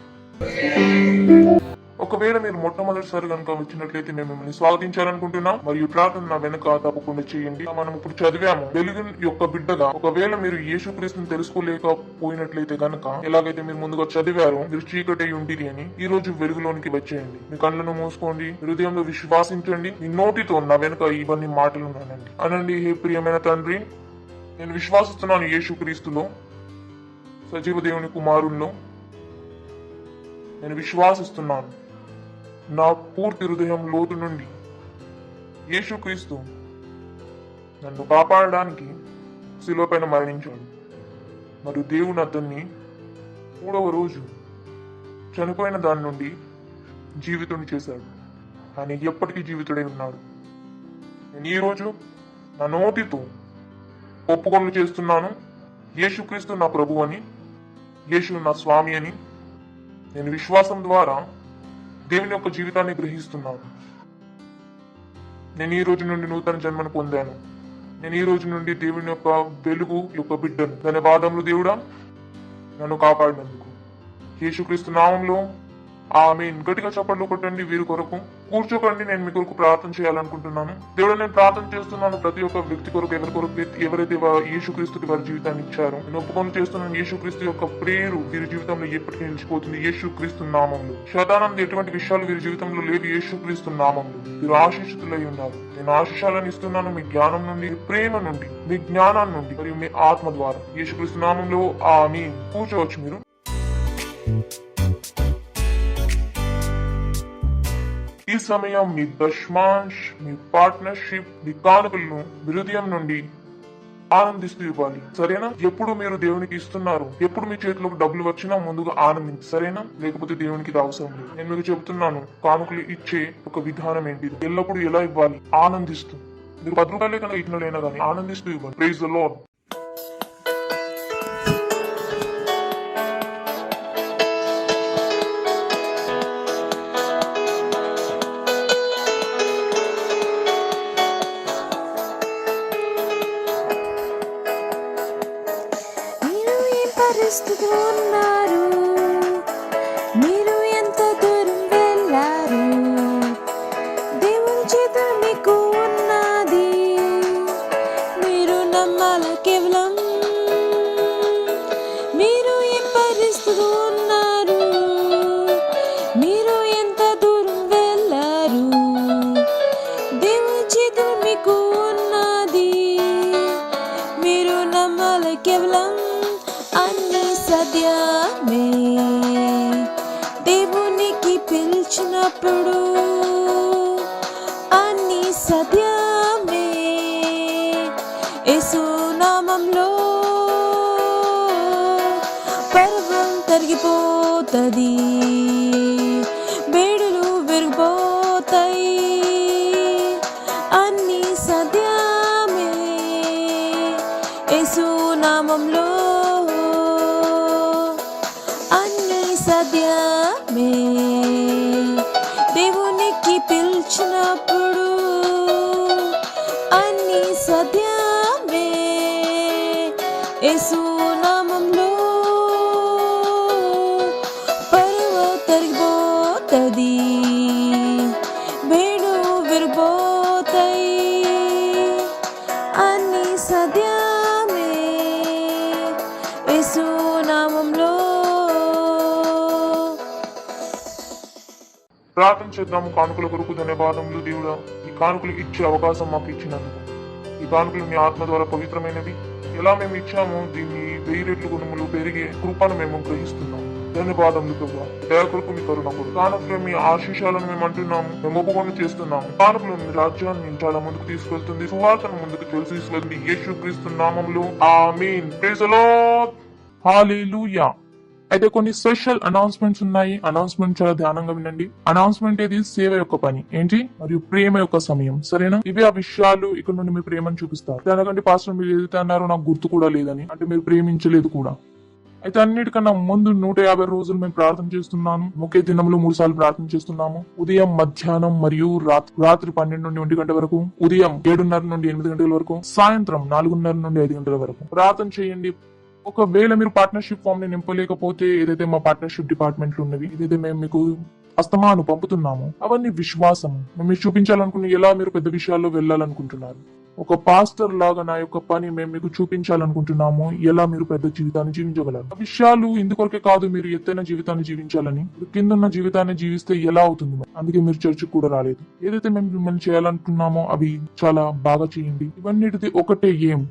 ఒకవేళ మీరు మొట్టమొదటిసారి కనుక వచ్చినట్లయితే మేము మిమ్మల్ని స్వాగతించాలనుకుంటున్నాం మరియు ప్రార్థన నా వెనక తప్పకుండా చేయండి. మనం ఇప్పుడు చదివాము వెలుగు యొక్క బిడ్డగా. ఒకవేళ మీరు యేసుక్రీస్తుని తెలుసుకోలేకపోయినట్లయితే గనక ఎలాగైతే మీరు ముందుగా చదివారో మీరు చీకటి ఉండిరి అని, ఈ రోజు వెలుగులోనికి వచ్చేయండి. మీ కళ్ళను మూసుకోండి, హృదయంలో విశ్వాసించండి, మీ నోటితో నా వెనుక ఇవన్నీ మాటలు అనండి. హే ప్రియమైన తండ్రి, నేను విశ్వాసిస్తున్నాను యేసుక్రీస్తులో, సజీవ దేవుని కుమారుల్లో నేను విశ్వాసిస్తున్నాను. నా పూర్తి హృదయం లోతు నుండి యేసుక్రీస్తు నన్ను కాపాడడానికి శిలువ పైన మరణించాడు మరియు దేవుని అతన్ని 3వ రోజు చనిపోయిన దాని నుండి జీవితుడిని చేశాడు. ఆయన ఎప్పటికీ జీవితుడై ఉన్నాడు. నేను ఈరోజు నా నోటితో ఒప్పుకొనులు చేస్తున్నాను, యేసుక్రీస్తు నా ప్రభు అని, యేసు నా స్వామి అని. నేను విశ్వాసం ద్వారా దేవుని యొక్క జీవితాన్ని గ్రహిస్తున్నాను. నేను ఈ రోజు నుండి నూతన జన్మను పొందాను. నేను ఈ రోజు నుండి దేవుని యొక్క వెలుగు యొక్క బిడ్డను. ధన్యవాదములు దేవుడా, నన్ను కాపాడినందుకు. యేసుక్రీస్తు నామంలో ఆమేన్. గట్టిగా చప్పట్లు కొట్టండి వీరి కొరకు. కూర్చోకండి, నేను మీ కొరకు ప్రార్థన చేయాలనుకుంటున్నాను. దేవుడు, నేను ప్రార్థన చేస్తున్నాను ప్రతి ఒక్క వ్యక్తి కొరకు, ఎవరైతే యేసుక్రీస్తుకి వారి జీవితాన్ని ఇచ్చారో నేను ఒప్పుకొని చేస్తున్నాను. యేసుక్రీస్తు యొక్క పేరు వీరి జీవితంలో ఎప్పటికీ నిలిచిపోతుంది. యేసుక్రీస్తు నామంలో శతానంద ఎటువంటి విషయాలు వీరి జీవితంలో లేవు. యేసుక్రీస్తు నామంలో వీరు ఆశీషితులై ఉన్నారు. నేను ఆశీషాలను ఇస్తున్నాను మీ జ్ఞానం నుండి, మీ ప్రేమ నుండి, మీ జ్ఞానాన్ని నుండి మరియు మీ ఆత్మ ద్వారా. యేసుక్రీస్తు నామంలో ఆమేన్. కూర్చోవచ్చు మీరు. ఈ సమయం మీ దశమాంష్, మీ పార్ట్నర్షిప్, మీ కానుకలను హృదయం నుండి ఆనందిస్తూ ఇవ్వాలి, సరేనా? ఎప్పుడు మీరు దేవునికి ఇస్తున్నారు, ఎప్పుడు మీ చేతిలోకి డబ్బులు వచ్చినా ముందుగా ఆనందించి, సరేనా? లేకపోతే దేవునికి ఇది అవసరం లేదు. నేను మీకు చెబుతున్నాను, కానుకలు ఇచ్చే ఒక విధానం ఏంటి, ఎల్లప్పుడూ ఎలా ఇవ్వాలి, ఆనందిస్తూ. మీరు 10 రూపాయలే కనుక ఇచ్చినట్లయినా కానీ ఆనందిస్తూ ఇవ్వాలి. Praise the lord. పరిస్థితిలో ఉన్నారు, మీరు ఎంత దూరం వెళ్ళారు, దేవుని చేత మీకు ఉన్నది, మీరు నమ్మాల కేవలం. మీరు ఏ పరిస్థితిలో ఉన్నారు, మీరు ఎంత దూరం వెళ్ళారు, దేవుని చేత మీకు ఉన్నది, మీరు నమ్మాల కేవలం. అన్ని సత్యమే దేవునికి పిలిచినప్పుడు, అన్ని సత్యమే యేసు నామంలో పర్వం తరిగిపోతుంది, బేడులు విరిగిపోతాయి. అన్ని సత్యమే యేసు నామంలో, సత్యమే దేవునికి పిలిచినప్పుడు, అన్ని సత్యమే యేసు నామంలో పరువు తరిగిపోతుంది, వేడు విరిగిపోతాయి. అన్ని సత్యమే యేసు నామంలో. ప్రార్థన చేద్దాము. కానుకల కొరకు ధన్యవాదములు దేవుడా, ఈ కానుకలు ఇచ్చే అవకాశం మాకు ఇచ్చినందుకు. ఈ కానుకలు మీ ఆత్మ ద్వారా పవిత్రమైనవి. ఎలా మేము ఇచ్చామో దీన్ని 1000 రెట్లు గుణములు పెరిగే కృపను మేము గ్రహిస్తున్నాము. ధన్యవాదములు ప్రభా. దయ కొరకు మీ కరుణ కొరకు. కానుకలు మీ ఆశీషాలను మేము అంటున్నాము, మేము ఒప్పుకొని చేస్తున్నాము. కానుకలు మీ రాజ్యాన్ని చాలా ముందుకు తీసుకెళ్తుంది, సువార్తను ముందుకు తీసుకెళ్తుంది. యేసుక్రీస్తు నామములో ఆమేన్. Praise the lord. హల్లెలూయా. అయితే కొన్ని స్పెషల్ అనౌన్స్మెంట్స్ ఉన్నాయి. అనౌన్స్మెంట్ చాలా ధ్యానంగా వినండి. అనౌన్స్మెంట్ ఏది? సేవ యొక్క పని ఏంటి మరియు ప్రేమ యొక్క సమయం, సరేనా? ఇవి ఆ విషయాలు ఇక్కడ నుండి మీ ప్రేమను చూపిస్తారు. దానికంటే పాస్టర్ మీరు ఏదైతే అన్నారో నాకు గుర్తు కూడా లేదని, అంటే మీరు ప్రేమించలేదు కూడా. అయితే అన్నిటికన్నా ముందు 150 రోజులు మేము ప్రార్థన చేస్తున్నాను. ఒకే దినంలో 3 సార్లు ప్రార్థన చేస్తున్నాము. ఉదయం, మధ్యాహ్నం మరియు రాత్రి 12 నుండి 1 గంట వరకు, ఉదయం 7:30 నుండి 8 గంటల వరకు, సాయంత్రం 4:30 నుండి 5 గంటల వరకు ప్రార్థన చేయండి. ఒకవేళ మీరు పార్ట్నర్షిప్ ఫామ్ ని నింపలేకపోతే, ఏదైతే మా పార్ట్నర్షిప్ డిపార్ట్మెంట్లు ఉన్నవి, ఏదైతే మేము మీకు అస్తమాను పంపుతున్నాము అవన్నీ విశ్వాసము. మేము మీకు చూపించాలనుకున్న ఎలా మీరు పెద్ద విషయాల్లో వెళ్ళాలనుకుంటున్నారు. ఒక పాస్టర్ లాగా నా యొక్క పని మేము మీకు చూపించాలనుకుంటున్నాము ఎలా మీరు పెద్ద జీవితాన్ని జీవించగలరు. ఆ విషయాలు ఇందుకొరకే కాదు మీరు ఎత్తైన జీవితాన్ని జీవించాలని. మీరు కింద ఉన్న జీవితాన్ని జీవిస్తే ఎలా అవుతుంది మరి? అందుకే మీరు చర్చికి కూడా రాలేదు. ఏదైతే మేము మిమ్మల్ని చేయాలనుకున్నామో అవి చాలా బాగా చేయండి. ఇవన్నిటిది ఒకటే ఏం.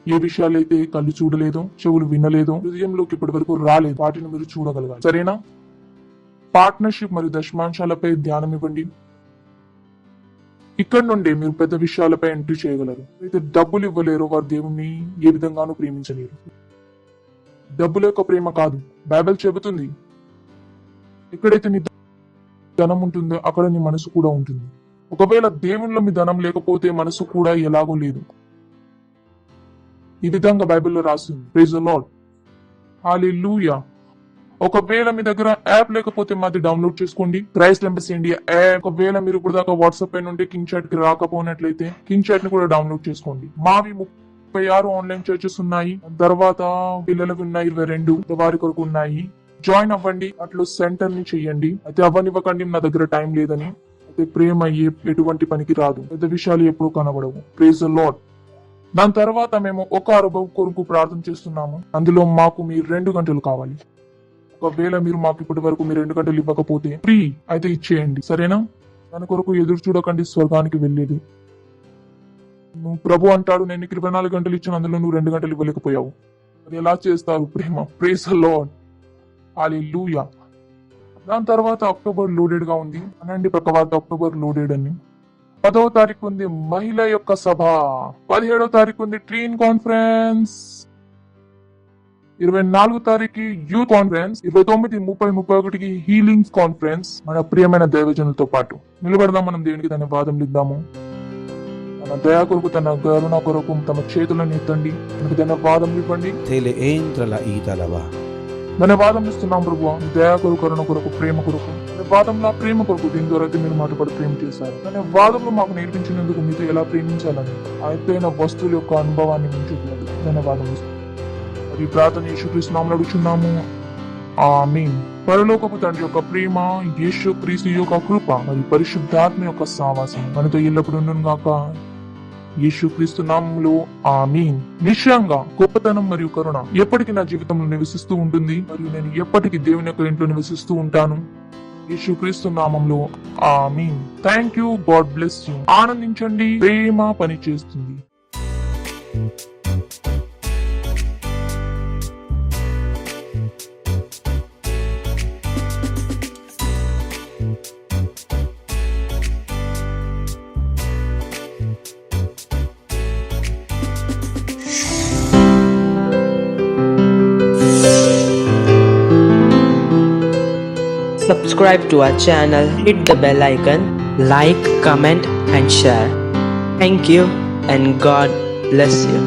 ఏ విషయాలైతే కళ్ళు చూడలేదో, చెవులు వినలేదో, హృదయంలోకి ఇప్పటి వరకు రాలేదు, వాటిని మీరు చూడగలగాలి. సరేనా? పార్ట్నర్షిప్ మరియు దశమాంశాలపై ధ్యానం ఇవ్వండి. ఇక్కడ నుండి మీరు పెద్ద విషయాలపై ఎంట్రీ చేయగలరు. అయితే డబ్బులు ఇవ్వలేరు వారు దేవుణ్ణి ఏ విధంగానూ ప్రేమించలేరు. డబ్బుల యొక్క ప్రేమ కాదు. బైబిల్ చెబుతుంది ఎక్కడైతే నీ ధనం ఉంటుందో అక్కడ నీ మనసు కూడా ఉంటుంది. ఒకవేళ దేవునిలో మీ ధనం లేకపోతే మనసు కూడా ఎలాగో లేదు. ఈ విధంగా బైబిల్లో రాస్తుంది. Praise the lord. హల్లెలూయా. ఒకవేళ మీ దగ్గర యాప్ లేకపోతే మాది డౌన్లోడ్ చేసుకోండి. Christ Embassy India app. ఒకవేళ మీరు ఇప్పుడు దాకా వాట్సాప్ పై నుండి కింగ్ చాట్ కి రాకపోయినట్లయితే కింగ్ చాట్ ని కూడా డౌన్లోడ్ చేసుకోండి. మావి 36 ఆన్లైన్ చర్చెస్ ఉన్నాయి. తర్వాత పిల్లలకు ఉన్నాయి 22, వారి కొరకు ఉన్నాయి. జాయిన్ అవ్వండి. అట్లు సెంటర్ ని చెయ్యండి. అయితే అవ్వనివ్వకండి నా దగ్గర టైం లేదని. అయితే ప్రేమ ఎటువంటి పనికి రాదు. పెద్ద విషయాలు ఎప్పుడూ కనబడవు. Praise the lord. దాని తర్వాత మేము ఒక అనుభవం కొరకు ప్రార్థన చేస్తున్నాము. అందులో మాకు మీరు 2 గంటలు కావాలి. ఒకవేళ మీరు మాకు ఇప్పటి వరకు మీరు 2 గంటలు ఇవ్వకపోతే ఫ్రీ అయితే ఇచ్చేయండి. సరేనా? దాని కొరకు ఎదురు చూడకండి స్వర్గానికి వెళ్ళేది. నువ్వు ప్రభు అంటాడు నేను నీకు 24 గంటలు ఇచ్చిన అందులో నువ్వు 2 గంటలు ఇవ్వలేకపోయావు. అది ఎలా చేస్తారు? ప్రేమ. Praise the lord. హల్లెలూయా. దాని తర్వాత అక్టోబర్ లోడెడ్ గా ఉంది అనండి. ప్రక్కవార్త అక్టోబర్ లోడెడ్ అని. 10వ తారీఖు ఉంది మహిళ యొక్క సభ. 17వ తారీఖు ఉంది ట్రీన్ కాన్ఫరెన్స్. 24వ తారీఖు యూత్ కాన్ఫరెన్స్. 29, 30, 31కి హీలింగ్స్ కాన్ఫరెన్స్. మన ప్రియమైన దైవజనులతో పాటు నిలబడదాం. మనం దేవునికి ధన్యవాదములు ఇద్దాము. తన దయా కొరకు తన కరుణ కొరకు తమ చేతులను ఎత్తండి. మనకు ధన్యవాదములు ఇవ్వండి. Tele entra la italava. ధన్యవాదం ఇస్తున్నాం ప్రభు. దయా కొరకు, కరుణ కొరకు, ప్రేమ కొరకు. ధన్యవాదంలో ప్రేమ కొరకు దీని ద్వారా మీరు మాతో పాటు ప్రేమ చేశారు. ధన్యవాదంలో మాకు నేర్పించినందుకు మీతో ఎలా ప్రేమించాలని అయితేన వస్తువుల యొక్క అనుభవాన్ని మించుతున్నందుకు ధన్యవాదం. ఈ ప్రార్థన యేసుక్రీస్తు నామములో అడుగుచున్నాము. ఆమేన్. పరలోకపు తండ్రి యొక్క ప్రేమ, యేసుక్రీస్తు యొక్క కృప మరియు పరిశుద్ధాత్మ యొక్క సహవాసం మనతో ఎల్లప్పుడూ ఉండును గాక. యేసుక్రీస్తు నామములో ఆమేన్. నిశ్చయంగా గొప్పతనం మరియు కరుణ ఎప్పటికీ నా జీవితంలో నివసిస్తూ ఉంటుంది మరియు నేను ఎప్పటికీ దేవుని యొక్క ఇంట్లో నివసిస్తూ ఉంటాను. యేసుక్రీస్తు నామములో ఆమేన్. Thank you. God bless you. ఆనందించండి. ప్రేమ పని చేస్తుంది. Subscribe to our channel, hit the bell icon, like, comment and share. Thank you and God bless you.